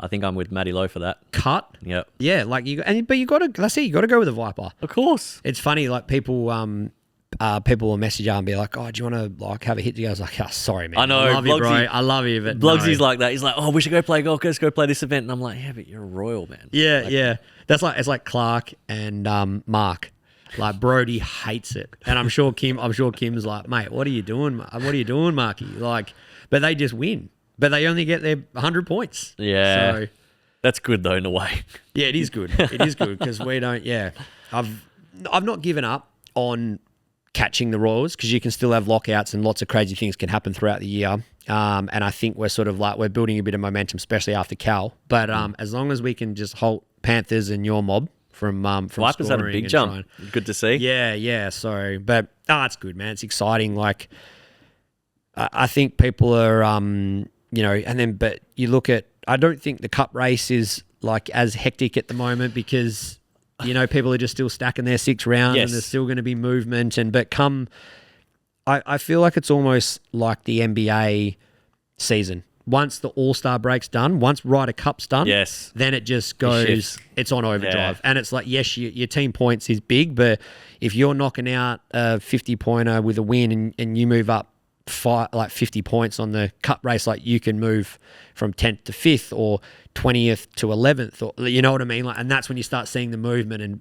I think I'm with Matty Lowe for that. Cut. Yep. Yeah, like but you got to. Let's see, you got to go with the Viper. Of course. It's funny, like people will message you and be like, "Oh, do you want to like have a hit?" I was like, "Oh, sorry, man. I know, I love Blogsy, you, bro. I love you, but Blogsy's no." like that. He's like, "Oh, we should go play golf. Let's go play this event." And I'm like, "Yeah, but you're a royal, man." Yeah, like, yeah. It's like Clark and Mark. Like Brody hates it, and I'm sure Kim's like, "Mate, what are you doing? What are you doing, Marky?" Like, but they just win, but they only get their 100 points. Yeah, so that's good though in a way. Yeah, it is good. It is good because we don't. Yeah, I've not given up on catching the Royals because you can still have lockouts and lots of crazy things can happen throughout the year. And I think we're sort of like we're building a bit of momentum, especially after Cal. But as long as we can just halt Panthers and your mob from Vipers had a big jump. Good to see. Yeah. So, but it's good, man. It's exciting. Like I think people are, but you look at. I don't think the Cup race is like as hectic at the moment because. People are just still stacking their 6 rounds and there's still going to be movement. I feel like it's almost like the NBA season. Once the All-Star break's done, once Ryder Cup's done, then it just goes, it's on overdrive. Yeah. And it's like, yes, your team points is big, but if you're knocking out a 50-pointer with a win and you move up 50 points on the Cup race, like you can move from 10th to 5th or 20th to 11th, or you know what I mean? Like, and that's when you start seeing the movement and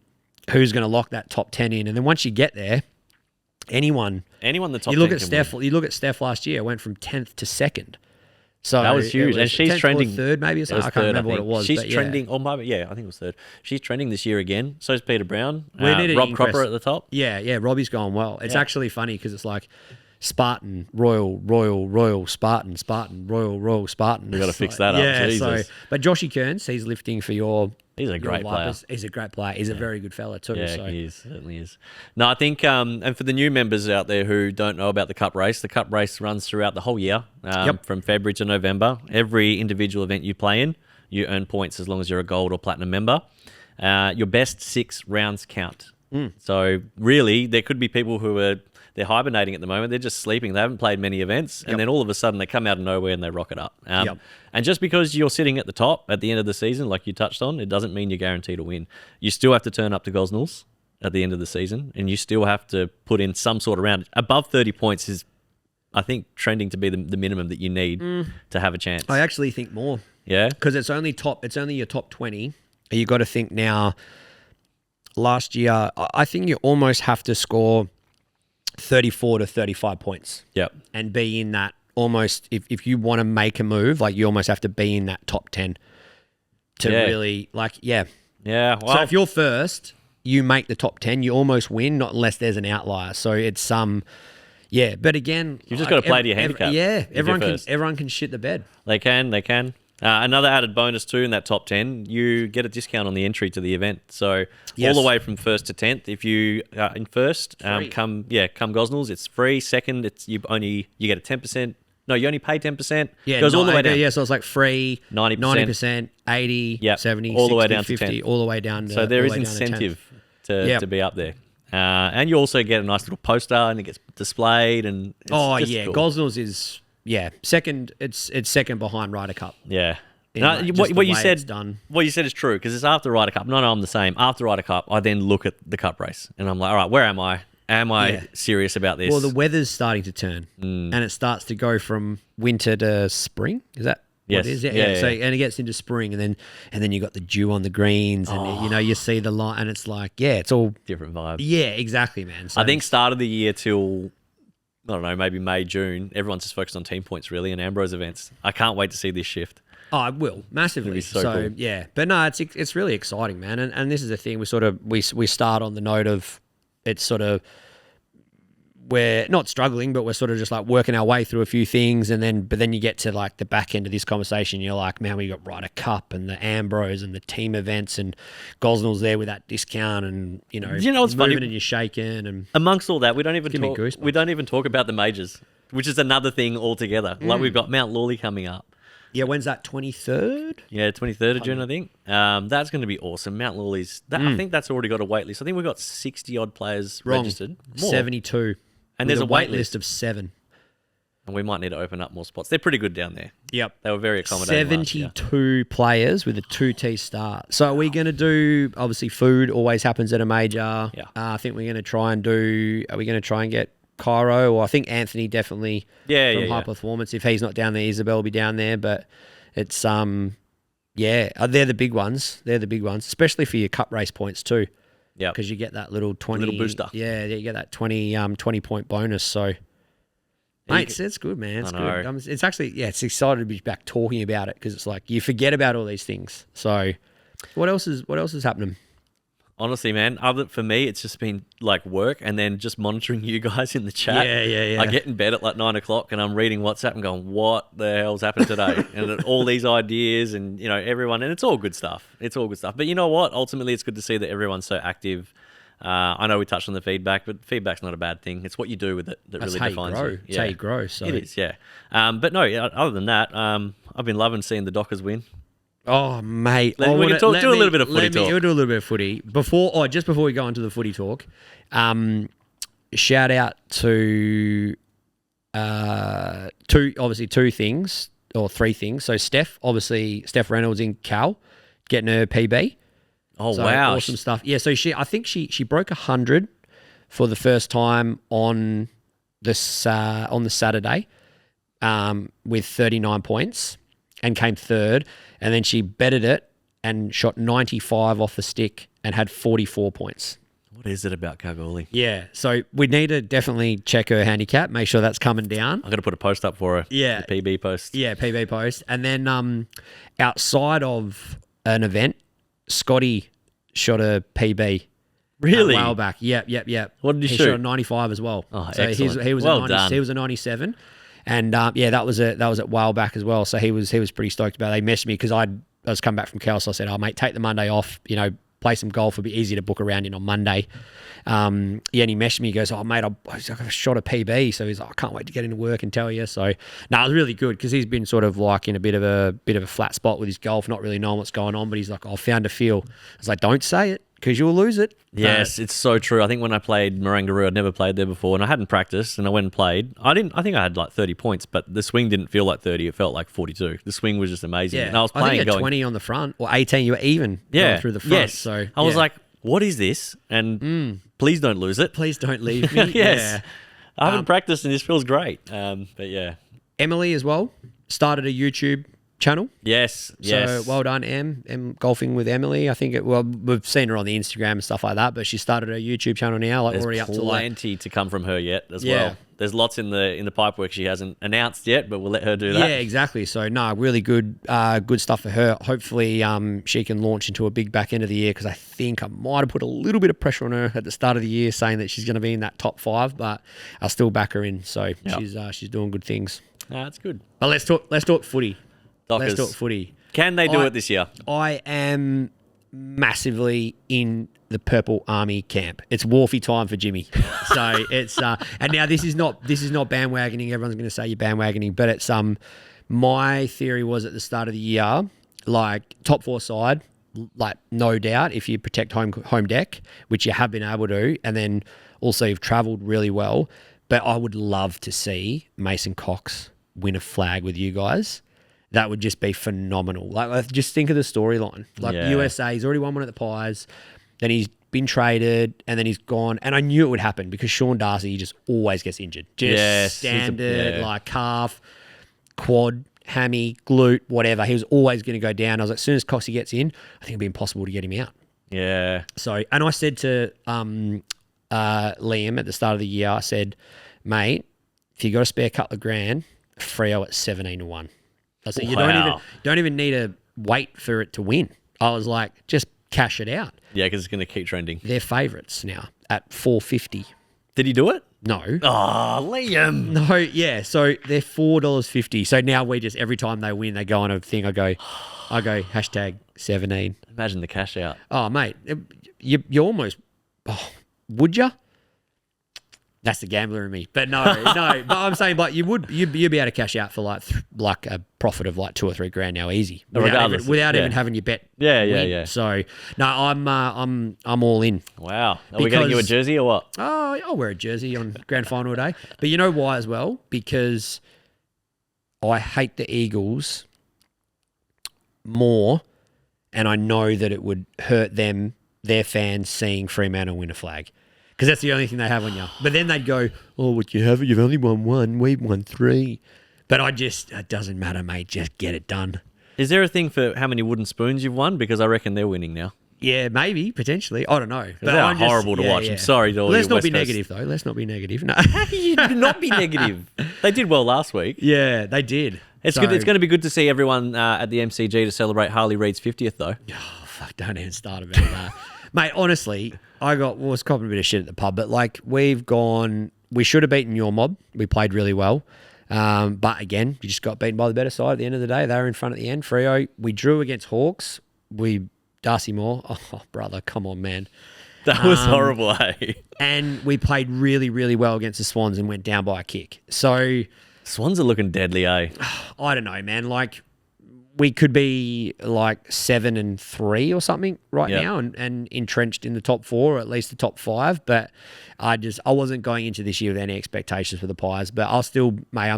who's going to lock that top 10 in. And then once you get there, anyone the top. You look at Steph. Win. You look at Steph last year. Went from 10th to 2nd. So that was huge, and she's trending third, maybe. I can't remember what it was. She's trending. Or maybe I think it was third. She's trending this year again. So is Peter Brown. Rob Cropper at the top. Yeah. Robbie's going well. It's actually funny because it's like. Spartan, Royal, Spartan, Royal, Spartan. We've got to fix that up. Yeah, Jesus. But Joshy Kearns, he's lifting for your. He's a great player. He's a great player. He's a very good fella too. Yeah, he is. Certainly is. No, I think, and for the new members out there who don't know about the Cup race runs throughout the whole year, from February to November. Every individual event you play in, you earn points as long as you're a gold or platinum member. Your best 6 rounds count. So really, there could be people who they're hibernating at the moment. They're just sleeping. They haven't played many events. And then all of a sudden they come out of nowhere and they rock it up. And just because you're sitting at the top at the end of the season, like you touched on, it doesn't mean you're guaranteed to win. You still have to turn up to Gosnells at the end of the season, and you still have to put in some sort of round. Above 30 points is, I think, trending to be the minimum that you need to have a chance. I actually think more. Yeah? Because it's only your top 20. You got to think now, last year, I think you almost have to score 34 to 35 points. Yep. And be in that almost, if you want to make a move, like you almost have to be in that top 10 to really, Yeah, well. So if you're first, you make the top 10, you almost win, not unless there's an outlier. So it's but again, you've just got to play to your handicap. Everyone can shit the bed. They can. Another added bonus too in that top 10, you get a discount on the entry to the event. So all the way from 1st to 10th, if you are in first, come Gosnells, it's free. Second, you get a 10%. No, you only pay 10%. Yeah, goes all the way down. Yeah, so it's like free, 90%, 80, 70, all 60, the way down 50, to 10. all the way down to So there is incentive to be up there. And you also get a nice little poster and it gets displayed. And it's cool. Gosnells is... Yeah, second. It's second behind Ryder Cup. Yeah. What you said is true because it's after Ryder Cup. No, I'm the same. After Ryder Cup, I then look at the Cup race and I'm like, all right, where am I? am I serious about this? Well, the weather's starting to turn, and it starts to go from winter to spring. Is that what it is? Yeah. So and it gets into spring, and then you got the dew on the greens, and you see the light, and it's like it's all different vibe. Yeah, exactly, man. So I think start of the year till I don't know, maybe May, June. Everyone's just focused on team points really and Ambrose events. I can't wait to see this shift. Oh, I will massively. It'll be so cool. Yeah, but no, it's really exciting, man. And this is the thing. We start on the note of it's sort of we're not struggling, but we're sort of just like working our way through a few things, and then you get to like the back end of this conversation. You're like, man, we got Ryder Cup and the Ambrose and the team events, and Gosnell's there with that discount, and what's funny? And you're shaking, and amongst all that, we don't even talk about the majors, which is another thing altogether. Like we've got Mount Lawley coming up. Yeah, when's that? 23rd? Yeah, 23rd of June, I think. That's going to be awesome. Mount Lawley's. I think that's already got a wait list. I think we've got 60 odd players registered. More. 72. And there's a wait list of 7. And we might need to open up more spots. They're pretty good down there. Yep. They were very accommodating. 72 players with a 2T start. So are we going to do, obviously food always happens at a major. Yeah. I think we're going to try and get Cairo, or I think Anthony definitely from High Performance. If he's not down there, Isabel will be down there. But it's, they're the big ones. They're the big ones, especially for your cup race points too. Yeah, because you get that little 20 little booster. Yeah, you get that 20 point bonus. So, mate, it's good, man. It's good. It's actually it's exciting to be back talking about it, because it's like you forget about all these things. So, what else is happening? Honestly, man, for me, it's just been like work, and then just monitoring you guys in the chat. Yeah. I get in bed at like 9 o'clock, and I'm reading WhatsApp and going, "What the hell's happened today?" And all these ideas, and everyone, and it's all good stuff. It's all good stuff. But you know what? Ultimately, it's good to see that everyone's so active. I know we touched on the feedback, but feedback's not a bad thing. It's what you do with it that really defines you. It's how you grow. So it is, yeah. But no, other than that, I've been loving seeing the Dockers win. Oh, mate. Do a little bit of footy talk. We'll do a little bit of footy. Just before we go into the footy talk, shout out to two things, or 3 things. So Steph Reynolds in Cal, getting her PB. Oh, so wow. Awesome stuff. Yeah, so I think she broke 100 for the first time on the Saturday with 39 points, and came 3rd. And then she betted it and shot 95 off the stick and had 44 points. What is it about Kalgoorlie? Yeah, so we need to definitely check her handicap, make sure that's coming down. I'm going to put a post up for her. Yeah. The PB post. Yeah, PB post. And then outside of an event, Scotty shot a PB. Really? A while back. Yep. What did he shoot? He shot a 95 as well. Oh, so excellent. He was a 97. And that was a while back as well. So he was pretty stoked about it. They messaged me because I was coming back from Cal, so I said, "Oh mate, take the Monday off. Play some golf. It'll be easy to book around in on Monday." And he messaged me. He goes, "Oh mate, I shot a PB." So he's like, "I can't wait to get into work and tell you." So it was really good, because he's been sort of like in a bit of a flat spot with his golf, not really knowing what's going on. But he's like, "I found a feel." I was like, "Don't say it, because you'll lose it." Yes, it's so true. I think when I played Marangaroo, I'd never played there before, and I hadn't practiced, and I went and played. I think I had like 30 points, but the swing didn't feel like 30. It felt like 42. The swing was just amazing. Yeah. And I was playing I think you had 20 on the front, or 18. You were even going through the front. Yes. So I was like, what is this? And please don't lose it. Please don't leave me. Yes. Yeah. I haven't practiced, and this feels great. But yeah. Emily as well started a YouTube channel. Yes. So well done, Em. Golfing with Emily. I think we've seen her on the Instagram and stuff like that, but she started a YouTube channel now. There's already up to plenty to come from her yet as well. There's lots in the pipework she hasn't announced yet, but we'll let her do that. Yeah, exactly. So really good stuff for her. Hopefully she can launch into a big back end of the year, because I think I might have put a little bit of pressure on her at the start of the year, saying that she's going to be in that top 5, but I'll still back her in. So she's doing good things. That's good. But let's talk footy. Dockers. Let's talk footy. Can they do it this year? I am massively in the Purple Army camp. It's Wharfie time for Jimmy. So it's and now this is not bandwagoning. Everyone's going to say you're bandwagoning, but it's my theory was at the start of the year, like top 4 side, like no doubt if you protect home deck, which you have been able to, and then also you've travelled really well. But I would love to see Mason Cox win a flag with you guys. That would just be phenomenal. Like, just think of the storyline. Like USA, he's already won one at the Pies. Then he's been traded, and then he's gone. And I knew it would happen because Sean Darcy just always gets injured. Just standard, like calf, quad, hammy, glute, whatever. He was always going to go down. I was like, as soon as Coxie gets in, I think it'd be impossible to get him out. Yeah. So, and I said to Liam at the start of the year, I said, mate, if you got a spare couple of grand, Freo at 17-1. I said, you don't even need to wait for it to win. I was like, just cash it out. Yeah, because it's going to keep trending. They're favourites now at $4.50. Did he do it? No. Oh, Liam. No, yeah. So they're $4.50. So now we just, every time they win, they go on a thing. I go hashtag 17. Imagine the cash out. Oh, mate, you almost, would you? That's the gambler in me. But no. But I'm saying, like, you'd be able to cash out for like a profit of like $2 or $3 grand now, easy, without even having your bet. Yeah. So no, I'm all in. Wow. Are we getting you a jersey or what? Oh, I'll wear a jersey on grand final day. But you know why as well? Because I hate the Eagles more, and I know that it would hurt them, their fans, seeing Fremantle win a flag. Because that's the only thing they have on you. But then they'd go, oh, what you have? You've only won one. We've won 3. But it doesn't matter, mate. Just get it done. Is there a thing for how many wooden spoons you've won? Because I reckon they're winning now. Yeah, maybe, potentially. I don't know. But they're horrible to watch. Yeah. I'm sorry to all Let's not be West Coast. negative, though. Let's not be negative. No. You do not be negative. They did well last week. Yeah, they did. It's good. It's going to be good to see everyone at the MCG to celebrate Harley Reid's 50th, though. Oh, fuck, don't even start about that. Mate, honestly, I was copping a bit of shit at the pub, but like we should have beaten your mob. We played really well. But again, you just got beaten by the better side at the end of the day. They were in front at the end. Freo, we drew against Hawks. Darcy Moore. Oh, brother, come on, man. That was horrible, eh? And we played really, really well against the Swans and went down by a kick. So Swans are looking deadly, eh? I don't know, man. Like, we could be like 7-3 or something now and entrenched in the top 4 or at least the top 5. But I wasn't going into this year with any expectations for the Pies. But I'm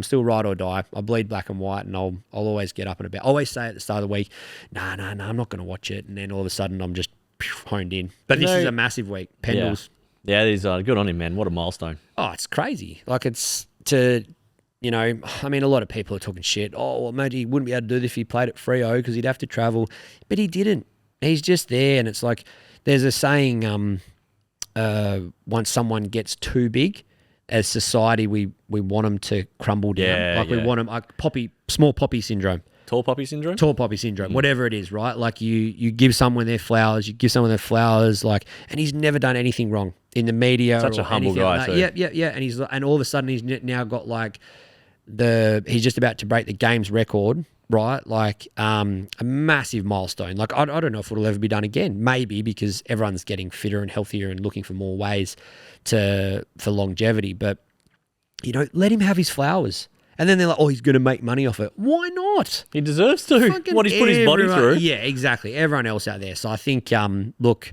still ride or die. I bleed black and white, and I'll always get up and about. I always say at the start of the week, nah, I'm not going to watch it. And then all of a sudden I'm just honed in. But this is a massive week. Pendles. Yeah, it is. Good on him, man. What a milestone. Oh, it's crazy. Like, it's to... You know, I mean, a lot of people are talking shit. Oh, well, maybe he wouldn't be able to do this if he played at Freo because he'd have to travel. But he didn't. He's just there. And it's like, there's a saying, once someone gets too big, as society, we want them to crumble down. We want them, like small poppy syndrome. Tall poppy syndrome? Tall poppy syndrome, whatever it is, right? Like you give someone their flowers, like, and he's never done anything wrong in the media. Such a humble guy, like too. Yeah. And all of a sudden he's now got like, he's just about to break the game's record, right? Like a massive milestone. Like I don't know if it'll ever be done again. Maybe because everyone's getting fitter and healthier and looking for more ways for longevity. But let him have his flowers. And then they're like, oh, he's going to make money off it. Why not? He deserves to. What he's put his body through. Yeah, exactly. Everyone else out there. So I think, look,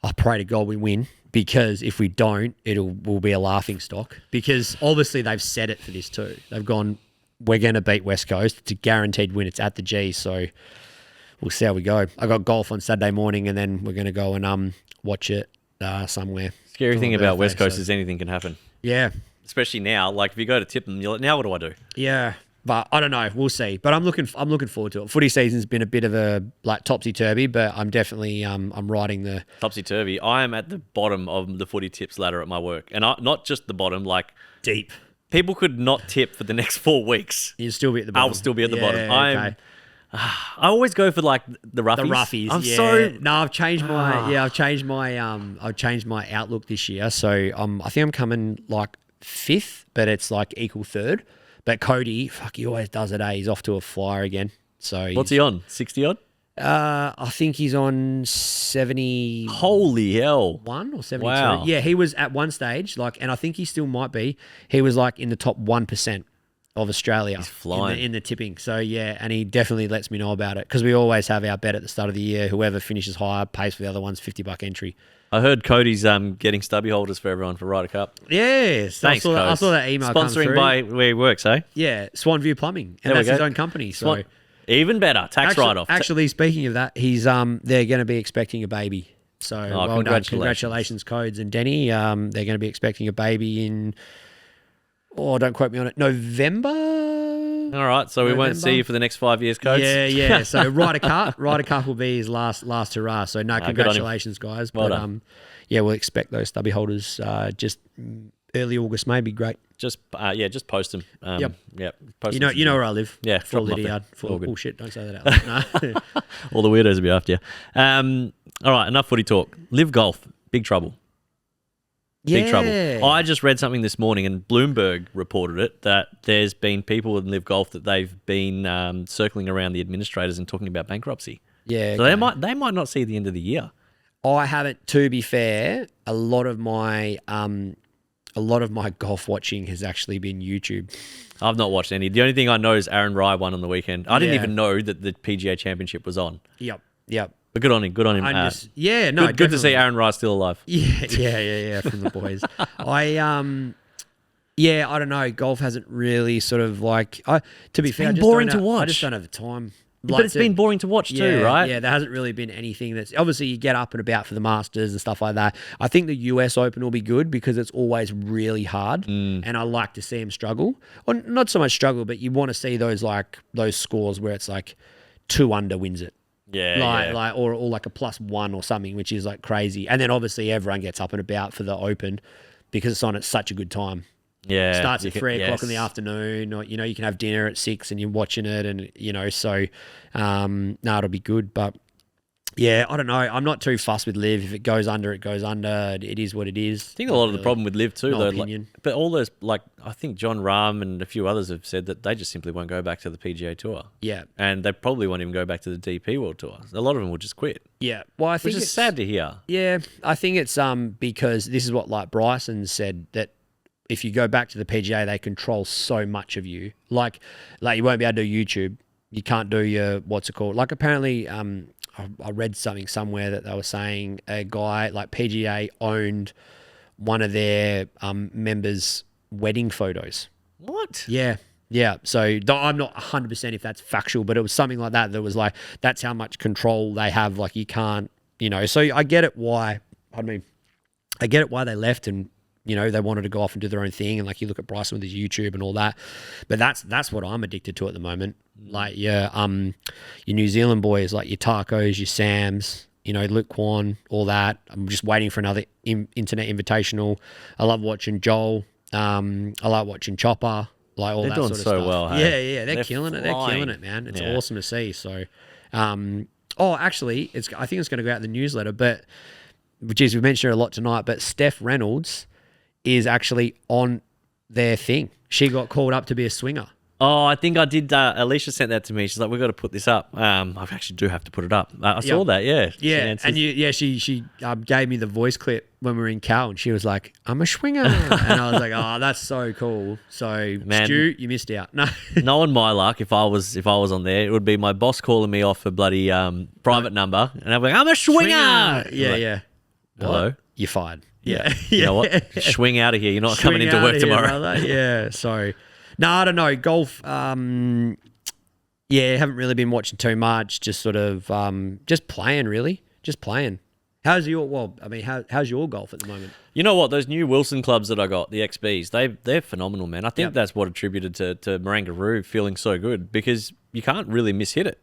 I pray to God we win. Because if we don't, will be a laughing stock. Because obviously they've said it for this too. They've gone, we're going to beat West Coast. It's a guaranteed win. It's at the G. So we'll see how we go. I got golf on Saturday morning, and then we're going to go and watch it somewhere. Scary thing about West Coast is anything can happen. Yeah. Especially now. Like if you go to tip them, you're like, now what do I do? Yeah. But I don't know. We'll see. But I'm looking forward to it. Footy season's been a bit of a like topsy-turvy, but I'm definitely I'm riding the topsy-turvy. I am at the bottom of the footy tips ladder at my work, and not just the bottom, like deep. People could not tip for the next 4 weeks. You'll still be at the bottom. I'll still be at the bottom. Okay. I always go for like the roughies. The roughies. I've changed my outlook this year. So I think I'm coming like 5th, but it's like equal 3rd. But Cody, he always does it, eh? He's off to a flyer again. So what's he on? 60 odd? I think he's on 70. Holy hell. 1 or 72. Wow. Yeah, he was at one stage, and I think he still might be. He was like in the top 1% of Australia. He's flying. In the tipping. So yeah, and he definitely lets me know about it because we always have our bet at the start of the year. Whoever finishes higher pays for the other one's $50 entry. I heard Cody's getting stubby holders for everyone for Ryder Cup. Yes. Thanks, I saw that email come through. Sponsoring by where he works, eh? Yeah, Swanview Plumbing. And that's his own company. Even better. Tax write-off. Actually, speaking of that, he's they're going to be expecting a baby So well done. Congratulations, Codes and Denny. They're going to be expecting a baby in, don't quote me on it, November. All right, so we won't see you for the next 5 years, Codes. Yeah. So Ryder Cup will be his last hurrah. So congratulations, guys. Well done. We'll expect those stubby holders just early August, maybe. Great. Just post them. Yep. Post you know where I live. Yeah. Full Lydia. Full shit. Don't say that out loud. No. All the weirdos will be after you. All right, enough footy talk. Live golf, big trouble. Big trouble. I just read something this morning, and Bloomberg reported it, that there's been people in Live Golf that they've been circling around the administrators and talking about bankruptcy. Yeah. So they might not see the end of the year. I haven't. To be fair, a lot of my golf watching has actually been YouTube. I've not watched any. The only thing I know is Aaron Rye won on the weekend. I didn't even know that the PGA Championship was on. Yep. But good on him. Good to see Aaron Rye still alive. Yeah. From the boys. I don't know. Golf hasn't really sort of like. To be fair, boring to watch. I just don't have the time. But it's been boring to watch too, right? Yeah, there hasn't really been anything that's... Obviously, you get up and about for the Masters and stuff like that. I think the US Open will be good because it's always really hard, and I like to see them struggle. Or not so much struggle, but you want to see those scores where it's like 2 under wins it. Yeah, or like a +1 or something, which is like crazy. And then obviously everyone gets up and about for the Open because it's on at such a good time. Yeah, it starts at 3 o'clock in the afternoon, or you can have dinner at 6 and you're watching it, and so it'll be good. But yeah, I don't know. I'm not too fussed with Live. If it goes under, it goes under. It is what it is. I think a lot of the problem with Live too, though, but all those, I think John Rahm and a few others have said that they just simply won't go back to the PGA Tour. Yeah, and they probably won't even go back to the DP World Tour. A lot of them will just quit. Yeah, well, I think it's sad to hear. Yeah, I think it's because this is what Bryson said, that if you go back to the PGA, they control so much of you. Like you won't be able to do YouTube. You can't do your, what's it called? Like apparently, I read something somewhere that they were saying a guy, like PGA owned one of their members' wedding photos. What? Yeah. So I'm not 100% if that's factual, but it was something like that. That was like, that's how much control they have. Like you can't, so I get it why they left, and they wanted to go off and do their own thing. And like you look at Bryson with his YouTube and all that, but that's what I'm addicted to at the moment. Like your New Zealand boys, like your Tacos, your Sams, Luke Kwan, all that. I'm just waiting for another internet invitational. I love watching Joel. I like watching Chopper. Like all they're that doing sort of so stuff. well. Hey? Yeah, they're killing it. They're killing it, man. It's awesome to see. So, actually, I think it's going to go out in the newsletter, but which is, we mentioned it a lot tonight. But Steph Reynolds is actually on their thing. She got called up to be a swinger. Oh, I think I did. Alicia sent that to me. She's like, "We've got to put this up." I actually do have to put it up. I saw that. Yeah. She gave me the voice clip when we were in Cal, and she was like, "I'm a swinger," and I was like, "Oh, that's so cool." So, man, Stu, you missed out. No, knowing my luck, if I was on there, it would be my boss calling me off a bloody private number, and I'm like, "I'm a swinger." Yeah. Hello, what? You're fired. Yeah. You know what? Swing out of here. You're not coming into work tomorrow. Yeah. So, no, I don't know. Golf, haven't really been watching too much. Just sort of just playing, really. Just playing. How's your golf at the moment? You know what? Those new Wilson clubs that I got, the XBs, they're phenomenal, man. I think that's what attributed to Marangaroo feeling so good, because you can't really mishit it.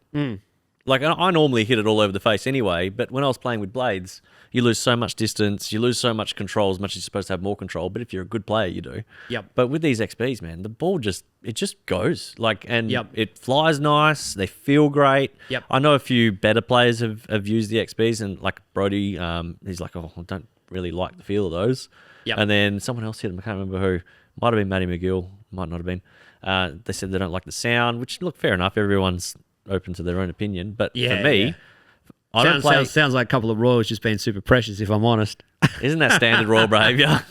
Like, I normally hit it all over the face anyway, but when I was playing with blades, you lose so much distance, you lose so much control, as much as you're supposed to have more control, but if you're a good player, you do. Yep. But with these XBs, man, the ball just goes. Like, and it flies nice, they feel great. Yep. I know a few better players have used the XBs, and like Brody, he's like, "Oh, I don't really like the feel of those." Yep. And then someone else hit him, I can't remember who. Might have been Matty McGill, might not have been. They said they don't like the sound, which, look, fair enough, everyone's open to their own opinion, but for me, I don't play. Sounds like a couple of Royals just being super precious, if I'm honest. Isn't that standard Royal behaviour?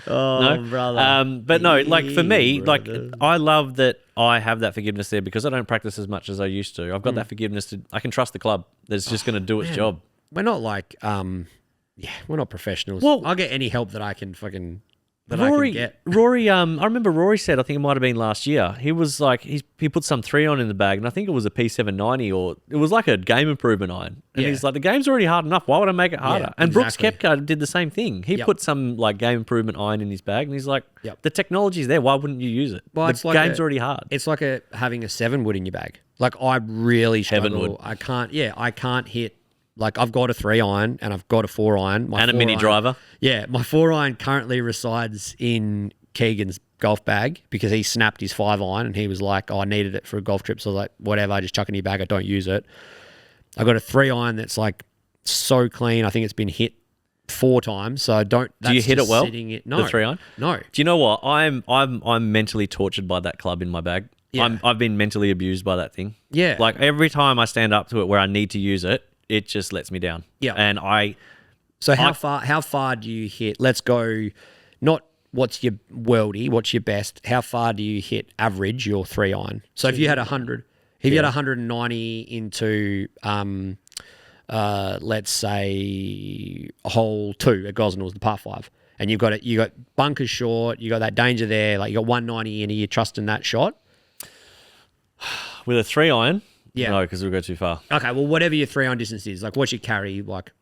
No? Brother. But no, like for me, like I love that I have that forgiveness there, because I don't practice as much as I used to. I've got that forgiveness I can trust the club that's just going to do its job. We're not like, we're not professionals. Well, I'll get any help that I can fucking that I can get. Rory, I remember Rory said, I think it might have been last year, he was like, he put some 3-iron in the bag, and I think it was a P790, or it was like a game improvement iron. And he's like, the game's already hard enough. Why would I make it harder? And Brooks Koepka did the same thing. He put some like game improvement iron in his bag, and he's like, the technology's there. Why wouldn't you use it? Well, the game's already hard. It's like having a 7-wood in your bag. Like I really struggle. I can't hit. Like, I've got a 3-iron and I've got a 4-iron. And a mini driver. Yeah, my 4-iron currently resides in Keegan's golf bag because he snapped his 5-iron and he was like, I needed it for a golf trip. So I was like, whatever, I just chuck it in your bag. I don't use it. I got a 3-iron that's like so clean. I think it's been hit 4 times. So I don't. Do you hit it well? No. The 3-iron? No. Do you know what? I'm mentally tortured by that club in my bag. Yeah. I've been mentally abused by that thing. Yeah. Like every time I stand up to it where I need to use it, it just lets me down. Yeah. And So how far do you hit? Let's go, not what's your worldie, what's your best. How far do you hit average your 3-iron? So if you had 100, if you had 190 into, let's say hole 2 at Gosnells, the par 5, and you got bunkers short, you got that danger there, like you got 190 in, are you trusting that shot? With a 3-iron? Yeah. No, because we'll go too far. Okay, well, whatever your 3-iron distance is, like what's your carry like?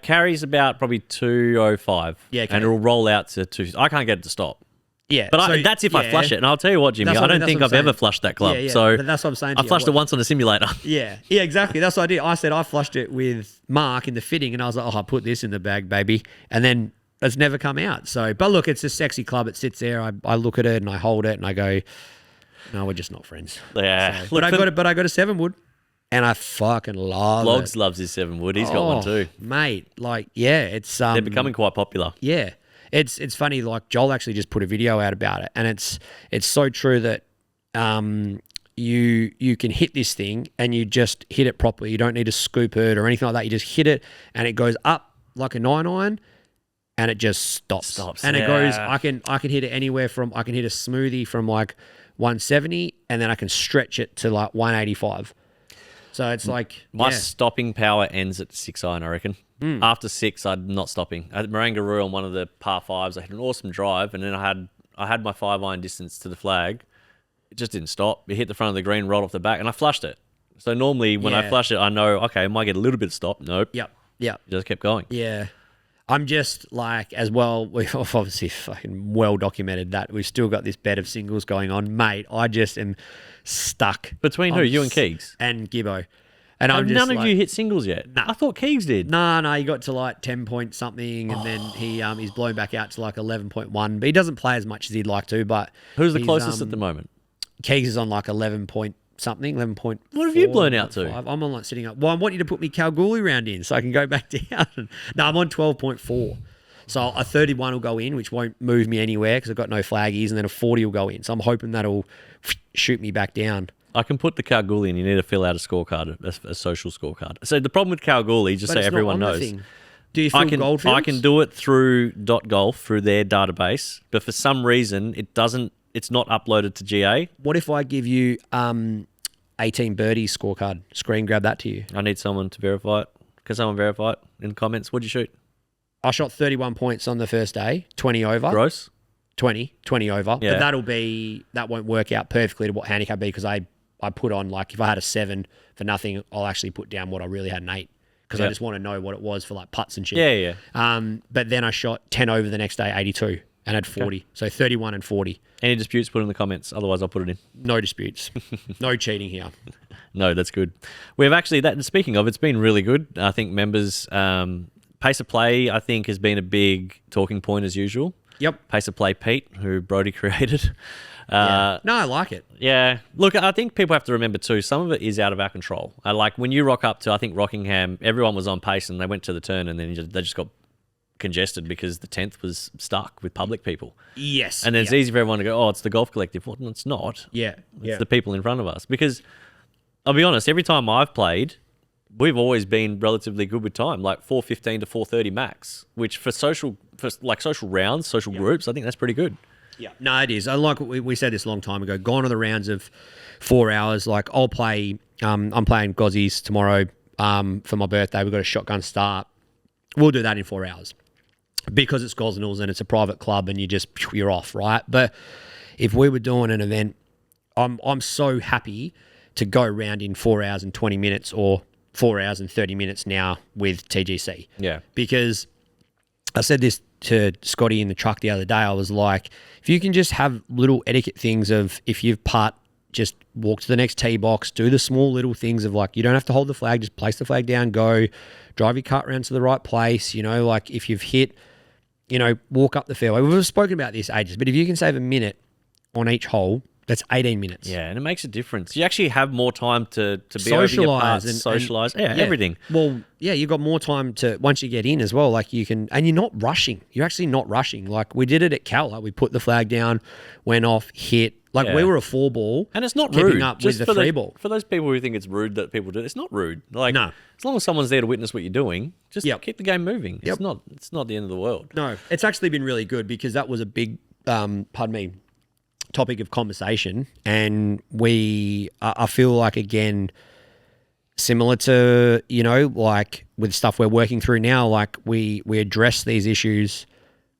Carry's about probably 205. Yeah, okay. And it'll roll out to 2. I can't get it to stop. Yeah. But that's if I flush it. And I'll tell you what, Jimmy, I don't think I've ever flushed that club. Yeah. So but that's what I'm saying to I flushed it once on a simulator. Yeah, exactly. That's what I did. I said I flushed it with Mark in the fitting and I was like, I'll put this in the bag, baby. And then it's never come out. So, but look, it's a sexy club. It sits there. I look at it and I hold it and I go, no, we're just not friends. Yeah. So, but I got a 7-wood. And I fucking love Logs it. loves his 7-wood. He's got one too. Mate, like, yeah, it's... They're becoming quite popular. Yeah. It's funny, like, Joel actually just put a video out about it. And it's so true that you can hit this thing and you just hit it properly. You don't need to scoop it or anything like that. You just hit it and it goes up like a 9-iron and it just stops. And it goes... I can hit it anywhere from... I can hit a smoothie from like 170 and then I can stretch it to like 185. So it's like... My stopping power ends at 6-iron, I reckon. After 6, I'm not stopping. At Marangaroo on one of the par 5s, I had an awesome drive, and then I had my 5-iron distance to the flag. It just didn't stop. It hit the front of the green, rolled off the back, and I flushed it. So normally when I flush it, I know, okay, I might get a little bit of stop. Nope. Yep. It just kept going. Yeah. I'm just like, as well, we've obviously fucking well documented that we've still got this bed of singles going on. Mate, I just am stuck. Between who? You and Keegs? And Gibbo. And none of you hit singles yet? Nah. I thought Keegs did. No, he got to like 10 point something and then he's blown back out to like 11.1. But he doesn't play as much as he'd like to. But who's the closest at the moment? Keegs is on like 11 point something, 11.4. What have you blown out to? I'm on like sitting up. Well, I want you to put me Kalgoorlie round in so I can go back down. No, I'm on 12.4. So a 31 will go in, which won't move me anywhere because I've got no flaggies, and then a 40 will go in. So I'm hoping that'll shoot me back down. I can put the Kalgoorlie in. You need to fill out a scorecard, a social scorecard. So the problem with Kalgoorlie, just so everyone knows, do you fill Goldfields? I can do it through .golf, through their database, but for some reason it's not uploaded to GA. What if I give you 18 birdies scorecard? Screen grab that to you. I need someone to verify it. Can someone verify it in the comments? What'd you shoot? I shot 31 points on the first day, 20 over. Gross? 20 over. Yeah. But that won't work out perfectly to what handicap be because I put on, like, if I had a 7 for nothing, I'll actually put down what I really had, an 8 because I just want to know what it was for, like, putts and shit. Yeah. But then I shot 10 over the next day, 82, and had 40. Okay. So 31 and 40. Any disputes, put in the comments. Otherwise, I'll put it in. No disputes. No cheating here. No, that's good. We've actually, speaking of, it's been really good. I think members, pace of play, I think, has been a big talking point as usual. Yep. Pace of play Pete, who Brody created. No, I like it. Yeah. Look, I think people have to remember too, some of it is out of our control. Like when you rock up to, I think, Rockingham, everyone was on pace and they went to the turn and then they just got congested because the 10th was stuck with public people. Yes. And then it's easy for everyone to go, oh, it's the golf collective. Well, it's not. Yeah. It's the people in front of us. Because I'll be honest, every time I've played, we've always been relatively good with time, like 4:15 to 4:30 max, which for social rounds, social groups, I think that's pretty good. Yeah, no, it is. I like what we said this a long time ago. Gone are the rounds of 4 hours. Like I'll play. I'm playing Gozzies tomorrow for my birthday. We've got a shotgun start. We'll do that in 4 hours. because it's Gosnells and it's a private club and you're off, right? But if we were doing an event, I'm so happy to go around in 4 hours and 20 minutes or 4 hours and 30 minutes now with TGC. Yeah. Because I said this to Scotty in the truck the other day. I was like, if you can just have little etiquette things of if you've putt, just walk to the next tee box, do the small little things of like, you don't have to hold the flag, just place the flag down, go, drive your cart around to the right place. Like if you've hit, walk up the fairway. We've spoken about this ages, but if you can save a minute on each hole, that's 18 minutes. Yeah, and it makes a difference. You actually have more time to be socialise over your parts, socialise. Yeah, everything. Well, yeah, you've got more time to, once you get in as well, like you can, and you're not rushing. You're actually not rushing. Like we did it at Cal. Like we put the flag down, went off, hit. Like we were a 4-ball. And it's not keeping rude. up with the 3-ball. For those people who think it's rude that people do it, it's not rude. Like, no. As long as someone's there to witness what you're doing, just keep the game moving. It's not the end of the world. No, it's actually been really good because that was a big, topic of conversation, and I feel like, again, similar to like with stuff we're working through now, like we address these issues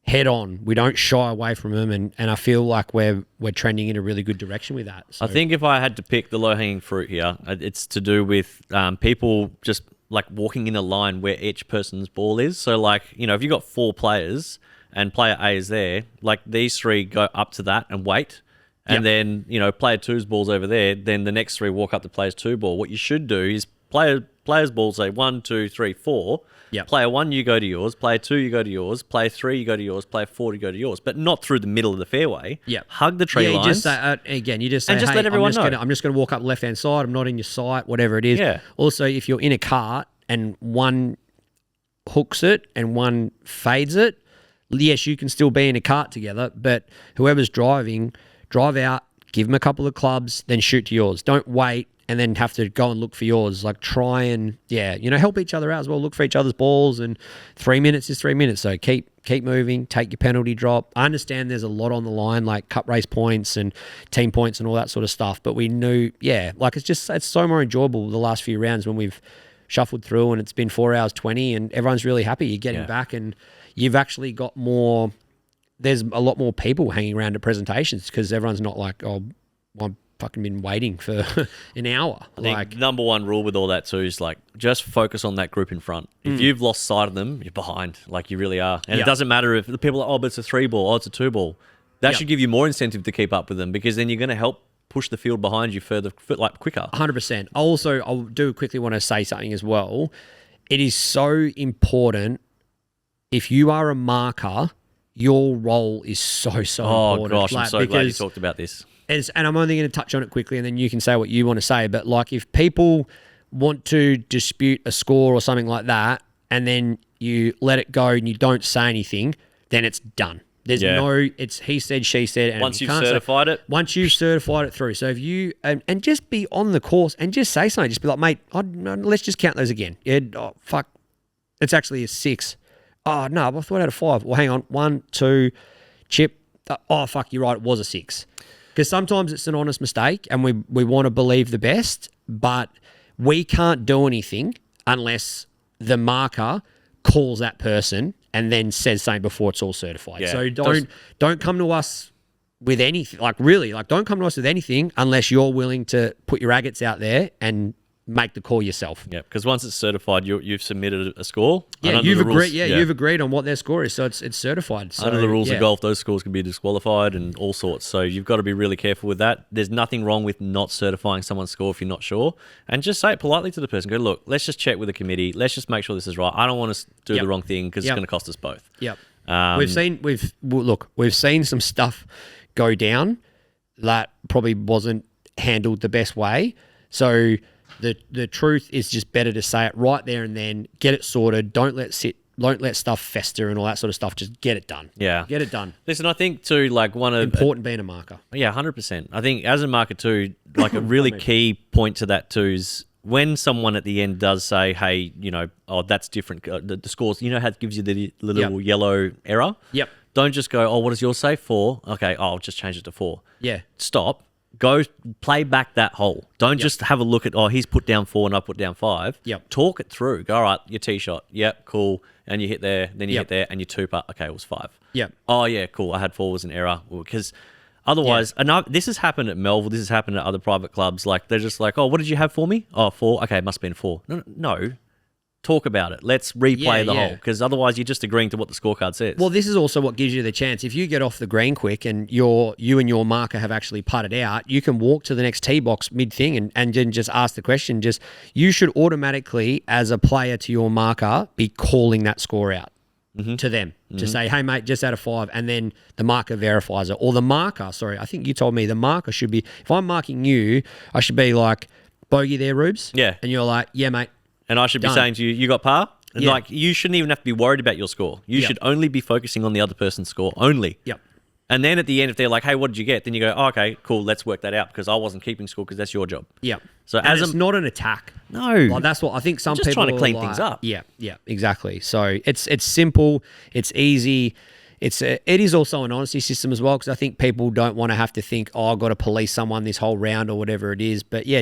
head on. We don't shy away from them, and I feel like we're trending in a really good direction with that. So. I think if I had to pick the low hanging fruit here, it's to do with people just like walking in a line where each person's ball is. So like if you've got 4 players and player A is there, like these 3 go up to that and wait. And then, player 2's ball's over there. Then the next 3 walk up to player's 2 ball. What you should do is player's ball say 1, 2, 3, 4. Yep. Player 1, you go to yours. Player 2, you go to yours. Player 3, you go to yours. Player 4, you go to yours. But not through the middle of the fairway. Yeah. Hug the tree lines. You just say, you just say, and just hey, let everyone know. I'm just going to walk up the left-hand side. I'm not in your sight, whatever it is. Yeah. Also, if you're in a cart and one hooks it and one fades it, yes, you can still be in a cart together, but whoever's driving, drive out, give them a couple of clubs, then shoot to yours. Don't wait and then have to go and look for yours. Like try and, help each other out as well. Look for each other's balls, and 3 minutes is 3 minutes. So keep moving, take your penalty drop. I understand there's a lot on the line, like cup race points and team points and all that sort of stuff. But we knew, it's so more enjoyable the last few rounds when we've shuffled through and it's been 4 hours 20 and everyone's really happy. You're getting back and you've actually got more. There's a lot more people hanging around at presentations because everyone's not like, oh, I'm fucking been waiting for an hour. I think number one rule with all that too is like just focus on that group in front. If you've lost sight of them, you're behind. Like you really are. And it doesn't matter if the people are, but it's a 3-ball, it's a 2-ball. That should give you more incentive to keep up with them because then you're going to help push the field behind you further, like quicker. 100%. I do quickly want to say something as well. It is so important. If you are a marker, your role is so important. Oh, gosh, I'm so glad you talked about this. And I'm only going to touch on it quickly and then you can say what you want to say. But like if people want to dispute a score or something like that and then you let it go and you don't say anything, then it's done. There's it's he said, she said. And once you've certified it? Once you've certified it through. So if you, and just be on the course and just say something. Just be like, mate, let's just count those again. Yeah, oh, fuck. It's actually a 6. Oh, no, I thought I had a 5. Well, hang on. 1, 2, chip. Oh, fuck, you're right. It was a 6. Because sometimes it's an honest mistake and we want to believe the best, but we can't do anything unless the marker calls that person and then says something before it's all certified. Yeah, so don't come to us with anything. Like really, like don't come to us with anything unless you're willing to put your agates out there and make the call yourself. Yeah, because once it's certified, you've submitted a score. Yeah, you've agreed. You've agreed on what their score is, so it's certified. So, under the rules of golf, those scores can be disqualified and all sorts. So you've got to be really careful with that. There's nothing wrong with not certifying someone's score if you're not sure, and just say it politely to the person. Go, look, let's just check with the committee. Let's just make sure this is right. I don't want to do the wrong thing because it's going to cost us both. Yep. We've seen some stuff go down that probably wasn't handled the best way. So. The truth is just better to say it right there and then, get it sorted. Don't let stuff fester and all that sort of stuff. Just get it done. Yeah. Get it done. Listen, I think too, like important being a marker. Yeah, 100%. I think as a marker too, like a really key point to that too is when someone at the end does say, hey, that's different. The scores, how it gives you the little yellow error? Yep. Don't just go, oh, what does yours say? 4? Okay, I'll just change it to 4. Yeah. Stop. Go play back that hole. Don't just have a look at, he's put down 4 and I put down 5. Yep. Talk it through. Go, all right, your tee shot. Yep, cool. And you hit there, then you hit there, and you two putt. Okay, it was 5. Yep. Oh, yeah, cool. I had 4 was an error. Because otherwise, and this has happened at Melville. This has happened at other private clubs. Like, they're just like, oh, what did you have for me? Oh, 4. Okay, it must have been 4. No. Talk about it. Let's replay the hole, because otherwise you're just agreeing to what the scorecard says. Well, this is also what gives you the chance. If you get off the green quick and you and your marker have actually putted out, you can walk to the next tee box mid-thing and then just ask the question. You should automatically, as a player to your marker, be calling that score out to them. To say, hey, mate, just out of 5. And then the marker verifies it. Or the marker, sorry, I think you told me the marker should be, if I'm marking you, I should be like, bogey there, Rubes. Yeah. And you're like, yeah, mate. And I should be saying to you, you got par? And like, you shouldn't even have to be worried about your score. You should only be focusing on the other person's score, only. Yep. And then at the end, if they're like, hey, what did you get? Then you go, oh, okay, cool, let's work that out, because I wasn't keeping score, because that's your job. Yep. So and it's not an attack. No. Like, that's what I think some just people trying to clean like, things up. Yeah, exactly. So it's simple, it's easy. It is also an honesty system as well, because I think people don't want to have to think, oh, I've got to police someone this whole round or whatever it is. But yeah,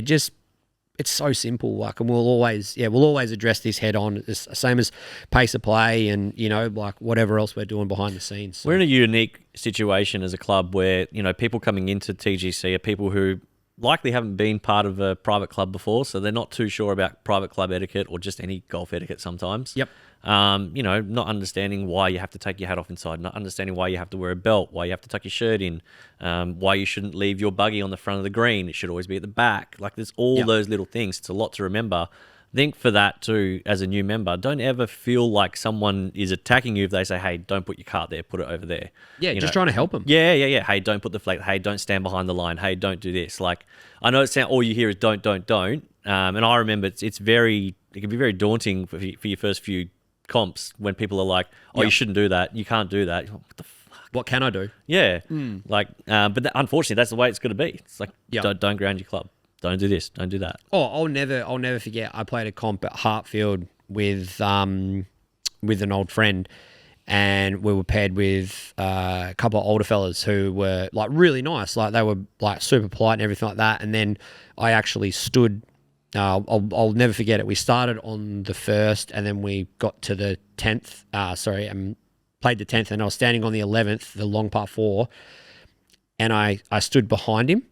it's so simple, like, and we'll always address this head on. It's the same as pace of play and, like whatever else we're doing behind the scenes. So. We're in a unique situation as a club where, people coming into TGC are people who likely haven't been part of a private club before, so they're not too sure about private club etiquette or just any golf etiquette sometimes. Yep. Not understanding why you have to take your hat off inside, not understanding why you have to wear a belt, why you have to tuck your shirt in, why you shouldn't leave your buggy on the front of the green. It should always be at the back. Like, there's all those little things. It's a lot to remember. I think for that too, as a new member, don't ever feel like someone is attacking you if they say, hey, don't put your cart there, put it over there. Yeah, just trying to help them. Yeah. Hey, don't put the flag. Hey, don't stand behind the line. Hey, don't do this. Like, I know all you hear is don't. And I remember it can be very daunting for your first few comps when people are like, you shouldn't do that. You can't do that. What the fuck? What can I do? Yeah. Like, but unfortunately, that's the way it's got to be. It's like, don't ground your club. Don't do this. Don't do that. Oh, I'll never forget. I played a comp at Hartfield with an old friend, and we were paired with a couple of older fellas who were like really nice. Like, they were like super polite and everything like that. And then I actually stood. I'll never forget it. We started on the 1st, and then we got to the 10th. Played the 10th, and I was standing on the 11th, the long par 4, and I stood behind him.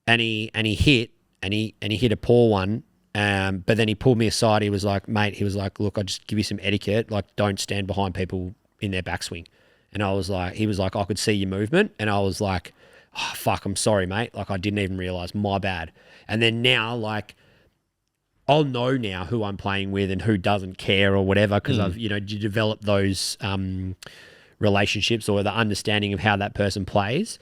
And he hit a poor one, but then he pulled me aside. He was like, mate, look, I'll just give you some etiquette. Like, don't stand behind people in their backswing. And he was like, I could see your movement. And I was like, oh, fuck, I'm sorry, mate. Like, I didn't even realize, my bad. And then now, like, I'll know now who I'm playing with and who doesn't care or whatever, because I've, developed those relationships or the understanding of how that person plays.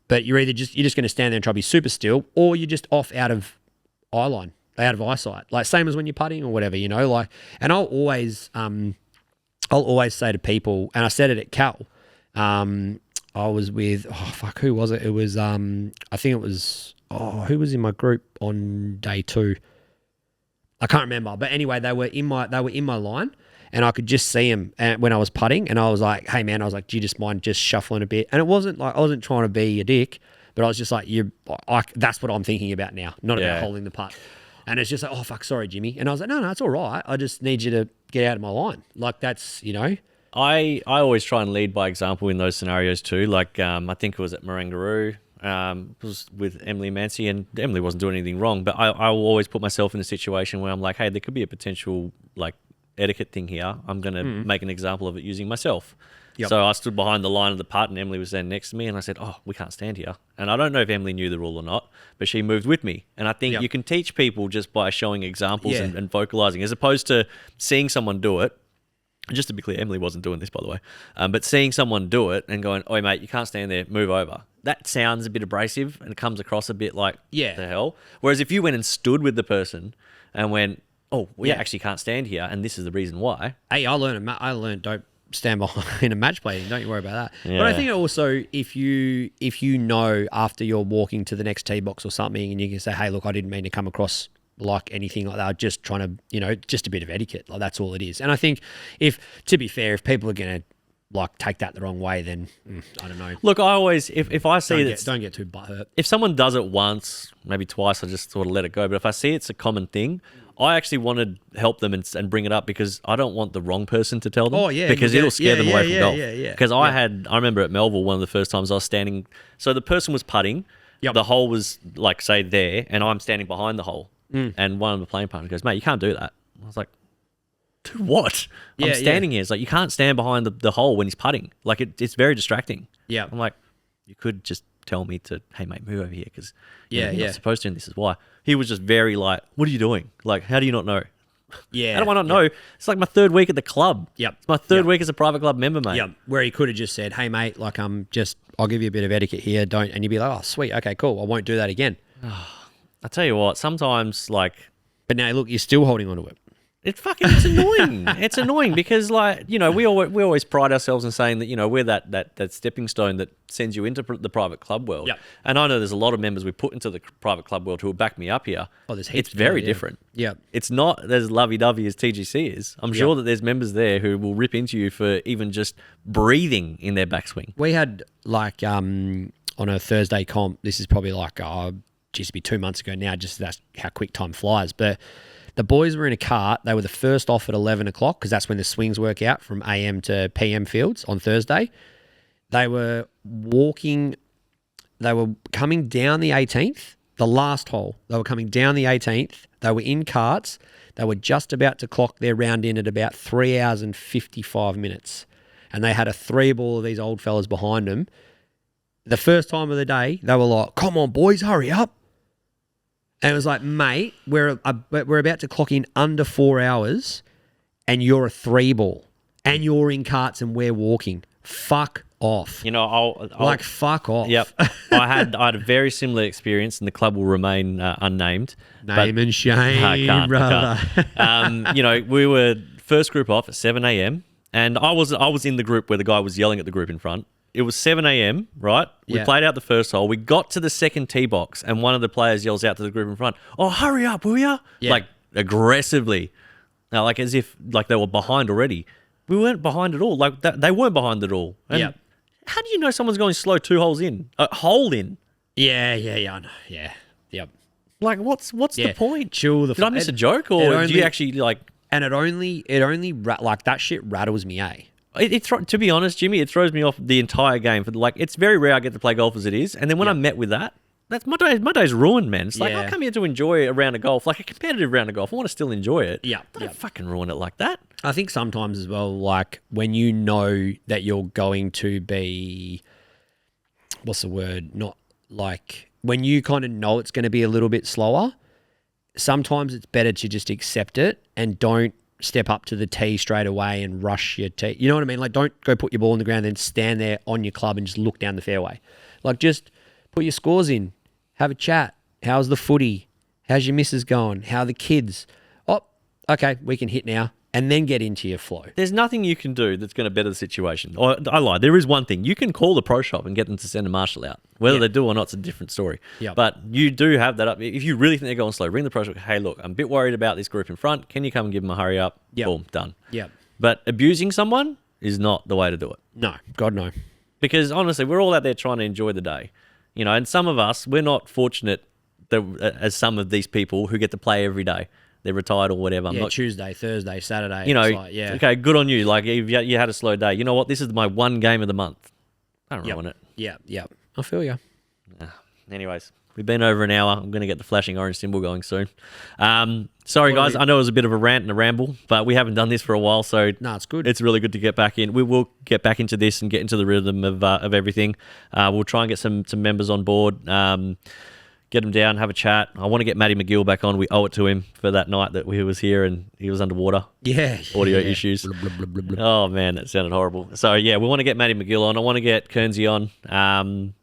But you're just going to stand there and try to be super still, or you're just off out of eyesight. Like, same as when you're putting or whatever, like. And I'll always say to people, and I said it at Cal. I was with who was it? It was I think it was who was in my group on day 2. I can't remember, but anyway, they were in my line. And I could just see him when I was putting, and I was like, "Hey man," I was like, "Do you just mind just shuffling a bit?" And it wasn't like I wasn't trying to be a dick, but I was just like, that's what I'm thinking about now, not about holding the putt." And it's just like, "Oh fuck, sorry, Jimmy." And I was like, "No, it's all right. I just need you to get out of my line." Like, that's I always try and lead by example in those scenarios too. Like, I think it was at Marangaroo. It was with Emily Mancy, and Emily wasn't doing anything wrong, but I will always put myself in a situation where I'm like, hey, there could be a potential like etiquette thing here. I'm going to make an example of it using myself. Yep. So I stood behind the line of the putt, and Emily was standing next to me, and I said, oh, we can't stand here. And I don't know if Emily knew the rule or not, but she moved with me. And I think you can teach people just by showing examples and vocalizing, as opposed to seeing someone do it. Just to be clear, Emily wasn't doing this, by the way. But seeing someone do it and going, "Oi, mate, you can't stand there, move over." That sounds a bit abrasive, and it comes across a bit like, the hell? Whereas if you went and stood with the person and went, "Oh, we actually can't stand here, and this is the reason why." Hey, I learned don't stand behind a match play. Don't you worry about that. Yeah. But I think also if you know after you're walking to the next tee box or something, and you can say, "Hey, look, I didn't mean to come across like anything like that. I'm just trying to, just a bit of etiquette. Like, that's all it is." And I think to be fair, if people are going to like take that the wrong way, then I don't know. Look, I always, if I see don't get too butthurt. If someone does it once, maybe twice, I just sort of let it go. But if I see it's a common thing, I actually want to help them and bring it up because I don't want the wrong person to tell them. Oh, yeah. Because it'll scare them away from golf. Yeah. Because I remember at Melville, one of the first times I was standing, so the person was putting, the hole was like, say, there, and I'm standing behind the hole. And one of the playing partners goes, mate, you can't do that. I was like, do what? I'm standing here. It's like, you can't stand behind the hole when he's putting. Like, it's very distracting. Yeah. I'm like, you could just tell me to, hey, mate, move over here because you're yeah. not supposed to, and this is why. He was just very like, what are you doing? Like, how do you not know? Yeah. How do I not know? It's like my third week at the club. Yep. It's my third week as a private club member, mate. Yeah. Where he could have just said, hey, mate, like, I'll give you a bit of etiquette here. Don't, and you'd be like, oh, sweet. Okay, cool. I won't do that again. I tell you what, sometimes, like... But now, look, you're still holding on to it. It's annoying. It's annoying because, like, you know, we always pride ourselves in saying that, you know, we're that stepping stone that sends you into the private club world. Yep. And I know there's a lot of members we put into the private club world who will back me up here. Oh, there's heaps. It's very different. Yeah. It's not as lovey-dovey as TGC is. I'm sure that there's members there who will rip into you for even just breathing in their backswing. We had, like, on a Thursday comp, this is probably like, used to be 2 months ago now, just that's how quick time flies. But the boys were in a cart. They were the first off at 11 o'clock because that's when the swings work out from AM to PM fields on Thursday. They were walking. They were coming down the 18th, the last hole. They were coming down the 18th. They were in carts. They were just about to clock their round in at about 3 hours and 55 minutes. And they had a 3-ball of these old fellas behind them. The first time of the day, they were like, come on, boys, hurry up. And it was like, mate, we're about to clock in under 4 hours and you're a 3-ball and you're in carts and we're walking. Fuck off. You know, I'll fuck off. Yep. I had a very similar experience and the club will remain unnamed. Name and shame, brother. You know, we were first group off at 7 a.m. and I was in the group where the guy was yelling at the group in front. It was 7 a.m., right? We played out the first hole. We got to the second tee box, and one of the players yells out to the group in front, oh, hurry up, will ya? Yeah. Like, aggressively. Now, like, as if like they were behind already. We weren't behind at all. Like, they weren't behind at all. And how do you know someone's going slow 2 holes in? A hole in? Yeah, I know. Yeah, yep. Like, what's the point? Chill the Did I miss a joke, or did you actually, like... And it only like, that shit rattles me, eh? To be honest, Jimmy, it throws me off the entire game. Like, it's very rare I get to play golf as it is, and then when I'm met with that, that's my day's ruined, man. It's like I come here to enjoy a round of golf, like a competitive round of golf. I want to still enjoy it. Yeah, don't fucking ruin it like that. I think sometimes as well, like when you know that you're going to be, what's the word? Not like when you kind of know it's going to be a little bit slower. Sometimes it's better to just accept it and don't step up to the tee straight away and rush your tee. You know what I mean? Like, don't go put your ball on the ground and then stand there on your club and just look down the fairway. Like, just put your scores in, have a chat. How's the footy? How's your missus going? How are the kids? Oh, okay, we can hit now. And then get into your flow. There's nothing you can do that's going to better the situation. Or, I lied. There is one thing. You can call the pro shop and get them to send a marshal out. Whether they do or not, it's a different story. Yep. But you do have that up. If you really think they're going slow, ring the pro shop. Hey, look, I'm a bit worried about this group in front. Can you come and give them a hurry up? Yep. Boom, done. Yeah. But abusing someone is not the way to do it. No, God, no. Because honestly, we're all out there trying to enjoy the day. You know, and some of us, we're not fortunate as some of these people who get to play every day. They're retired or whatever. Yeah, Tuesday, Thursday, Saturday. You know, it's like, okay, good on you. Like, you had a slow day. You know what? This is my one game of the month. Don't ruin it. Yeah. I feel you. Anyways, we've been over an hour. I'm going to get the flashing orange symbol going soon. Sorry, guys. I know it was a bit of a rant and a ramble, but we haven't done this for a while, so no, it's good. It's really good to get back in. We will get back into this and get into the rhythm of everything. We'll try and get some members on board. Get him down, have a chat. I want to get Matty McGill back on. We owe it to him for that night that he was here and he was underwater. Yeah. Audio issues. Blah, blah, blah. Oh, man, that sounded horrible. So, yeah, we want to get Matty McGill on. I want to get Kernsey on.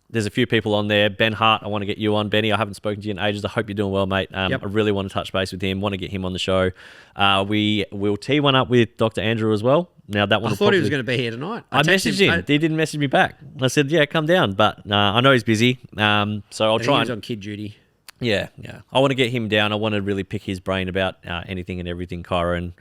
There's a few people on there. Ben Hart, I want to get you on. Benny, I haven't spoken to you in ages. I hope you're doing well, mate. I really want to touch base with him. Want to get him on the show. We will tee one up with Dr. Andrew as well. Now that one. I thought he was going to be here tonight. I messaged him. He didn't message me back. I said, "Yeah, come down," but I know he's busy. So I'll try. He's on kid duty. Yeah. I want to get him down. I want to really pick his brain about anything and everything, Kyra, and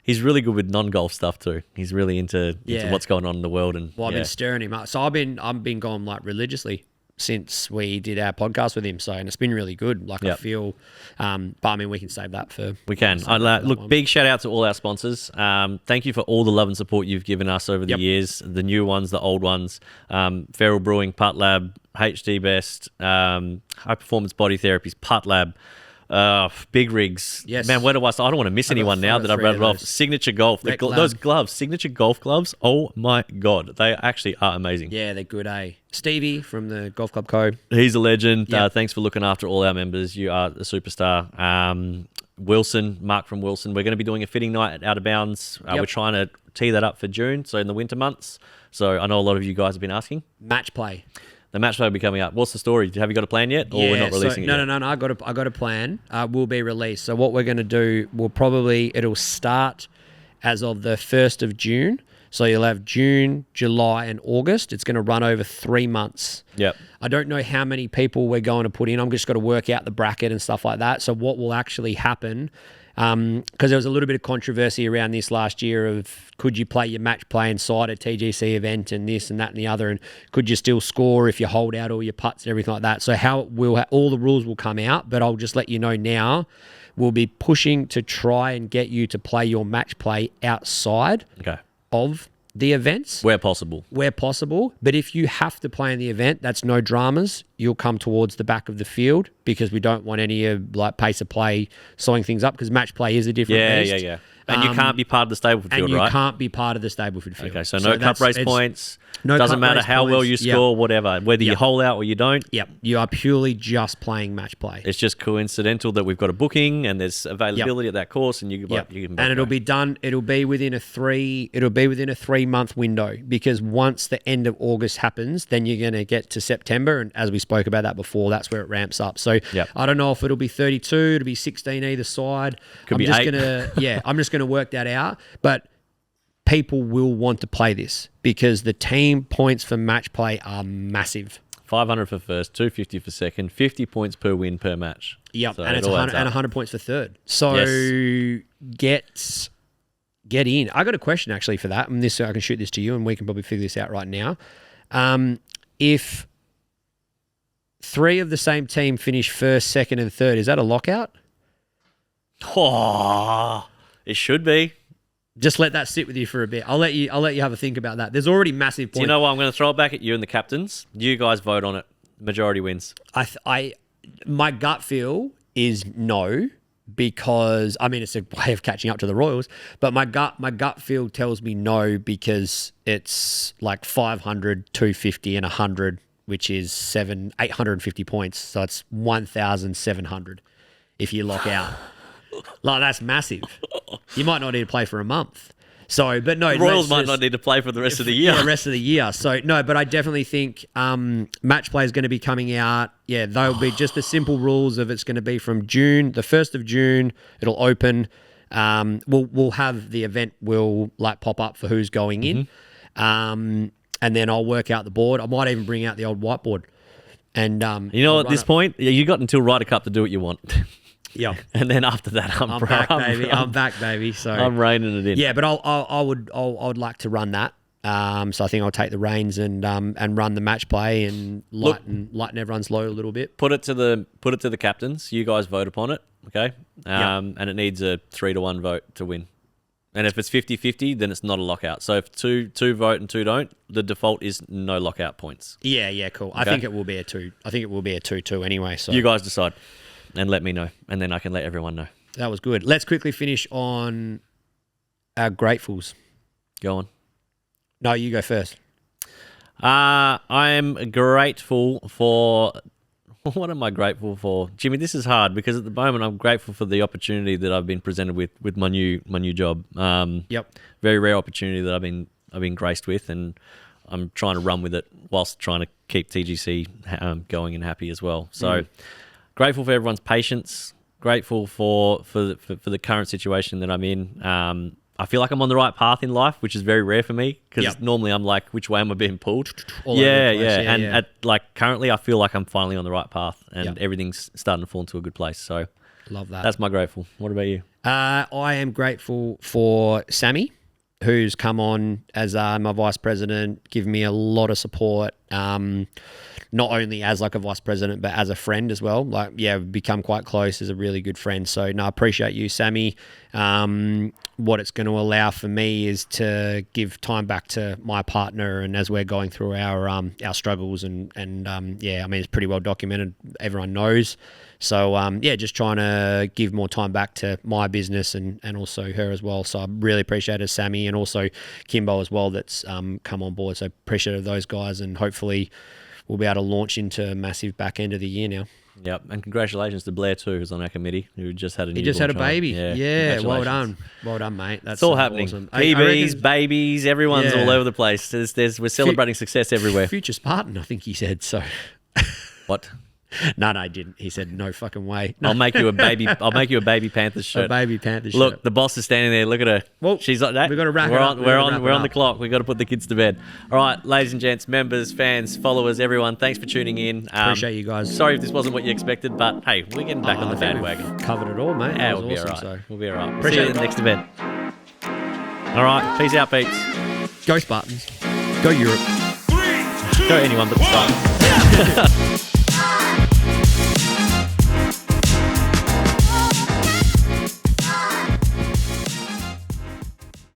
He's really good with non-golf stuff too. He's really into what's going on in the world. And I've been stirring him up. So I've been going like religiously since we did our podcast with him. So, and it's been really good. Like I feel, but I mean, we can save that for. We can. Look, big shout out to all our sponsors. Thank you for all the love and support you've given us over the years. The new ones, the old ones. Feral Brewing, Putt Lab, HD Best, High Performance Body Therapies, Putt Lab. Big rigs. Yes. Man, where do I start? I don't want to miss anyone now that I've rattled off. Signature Golf. Those gloves, Signature Golf gloves. Oh my God. They actually are amazing. Yeah, they're good, eh? Stevie from the Golf Club Co. He's a legend. Thanks for looking after all our members. You are a superstar. Wilson, Mark from Wilson. We're going to be doing a fitting night at Out of Bounds. We're trying to tee that up for June, so in the winter months. So I know a lot of you guys have been asking. Match play. The match play will be coming up. What's the story? Have you got a plan yet, or we're not releasing it yet? No. I got a plan. Will be released. So what we're going to do, it'll start as of the 1st of June. So you'll have June, July, and August. It's going to run over 3 months. Yep. I don't know how many people we're going to put in. I'm just got to work out the bracket and stuff like that. So what will actually happen? Because there was a little bit of controversy around this last year of could you play your match play inside a TGC event and this and that and the other, and could you still score if you hold out all your putts and everything like that. So how it will all the rules will come out, but I'll just let you know now. We'll be pushing to try and get you to play your match play outside of the events. Where possible. But if you have to play in the event, that's no dramas. You'll come towards the back of the field because we don't want any of like pace of play slowing things up because match play is a different beast. Yeah. And you can't be part of the Stableford field, right? And you can't be part of the Stableford field. Okay, so no cup race points. Doesn't matter how well you score, whatever. Whether you hold out or you don't. Yep. You are purely just playing match play. It's just coincidental that we've got a booking and there's availability at that course, and you can. And it'll be done. It'll be within a 3 month window because once the end of August happens, then you're going to get to September, and as we spoke about that before, that's where it ramps up. So I don't know if it'll be 32, it'll be 16 either side. I'm just going to work that out, but people will want to play this because the team points for match play are massive. 500 for first, 250 for second, 50 points per win per match. Yep, so and it's 100 points for third. So get in. I got a question actually for that, and I can shoot this to you, and we can probably figure this out right now. If 3 of the same team finish first, second, and third, is that a lockout? Oh, it should be. Just let that sit with you for a bit. I'll let you have a think about that. There's already massive points. Do you know what? I'm going to throw it back at you and the captains. You guys vote on it. Majority wins. My gut feel is no, because I mean it's a way of catching up to the Royals, but my gut feel tells me no because it's like 500, 250, and 100, which is 850 points. So it's 1,700 if you lock out. Like, that's massive. You might not need to play for a month. So, but no, Royals might not need to play for the rest of the year. Yeah, the rest of the year. So, no, but I definitely think match play is going to be coming out. Yeah, they'll be just the simple rules of it's going to be from June, the 1st of June. It'll open. We'll have the event will like pop up for who's going in, and then I'll work out the board. I might even bring out the old whiteboard. And you know, at this point, you got until Ryder Cup to do what you want. Yeah, and then after that, I'm back, baby. I'm back, baby. So I'm reining it in. Yeah, but I would like to run that. So I think I'll take the reins and run the match play and lighten everyone's load a little bit. Put it to the captains. You guys vote upon it, okay? And it needs a 3-1 vote to win. And if it's 50-50, then it's not a lockout. So if two vote and 2 don't, the default is no lockout points. Yeah, cool. Okay? I think it will be a 2. I think it will be a 2-2 anyway. So you guys decide. And let me know, and then I can let everyone know. That was good. Let's quickly finish on our gratefuls. Go on. No, you go first. I'm grateful for... What am I grateful for? Jimmy, this is hard because at the moment I'm grateful for the opportunity that I've been presented with my new job. Yep. Very rare opportunity that I've been graced with, and I'm trying to run with it whilst trying to keep TGC going and happy as well. So... Grateful for everyone's patience. Grateful for the current situation that I'm in. I feel like I'm on the right path in life, which is very rare for me because normally I'm like, which way am I being pulled? And currently I feel like I'm finally on the right path and everything's starting to fall into a good place. So Love that. That's my grateful. What about you? I am grateful for Sammy, who's come on as my vice president, given me a lot of support, not only as like a vice president, but as a friend as well. Like, yeah, we've become quite close as a really good friend. So, no, I appreciate you, Sammy. What it's going to allow for me is to give time back to my partner, and as we're going through our struggles and yeah, I mean, it's pretty well documented. Everyone knows. So, yeah, just trying to give more time back to my business and also her as well. So I really appreciate it, Sammy, and also Kimbo as well that's come on board. So appreciate those guys, and hopefully we'll be able to launch into a massive back end of the year now. Yep, and congratulations to Blair too, who's on our committee, who just had a He just had a baby. Yeah, Well done, mate. That's it's all happening. Awesome. PBs, babies, everyone's all over the place. We're celebrating success everywhere. Future Spartan, I think he said. So what? No, he didn't. He said no fucking way. No. I'll make you a baby Panthers shirt. A baby Panthers shirt. Look, the boss is standing there. Look at her. Well, she's like that. We've got to wrap it we're up. On, we're on the clock. We've got to put the kids to bed. All right, ladies and gents, members, fans, followers, everyone, thanks for tuning in. Appreciate you guys. Sorry if this wasn't what you expected, but hey, we're getting back on the bandwagon. Covered it all, mate. Yeah, we'll be all right. So. We'll be all right. Appreciate See you in the next event. All right, peace out, peeps. Go Spartans. Go Europe. Go anyone but the Spartans.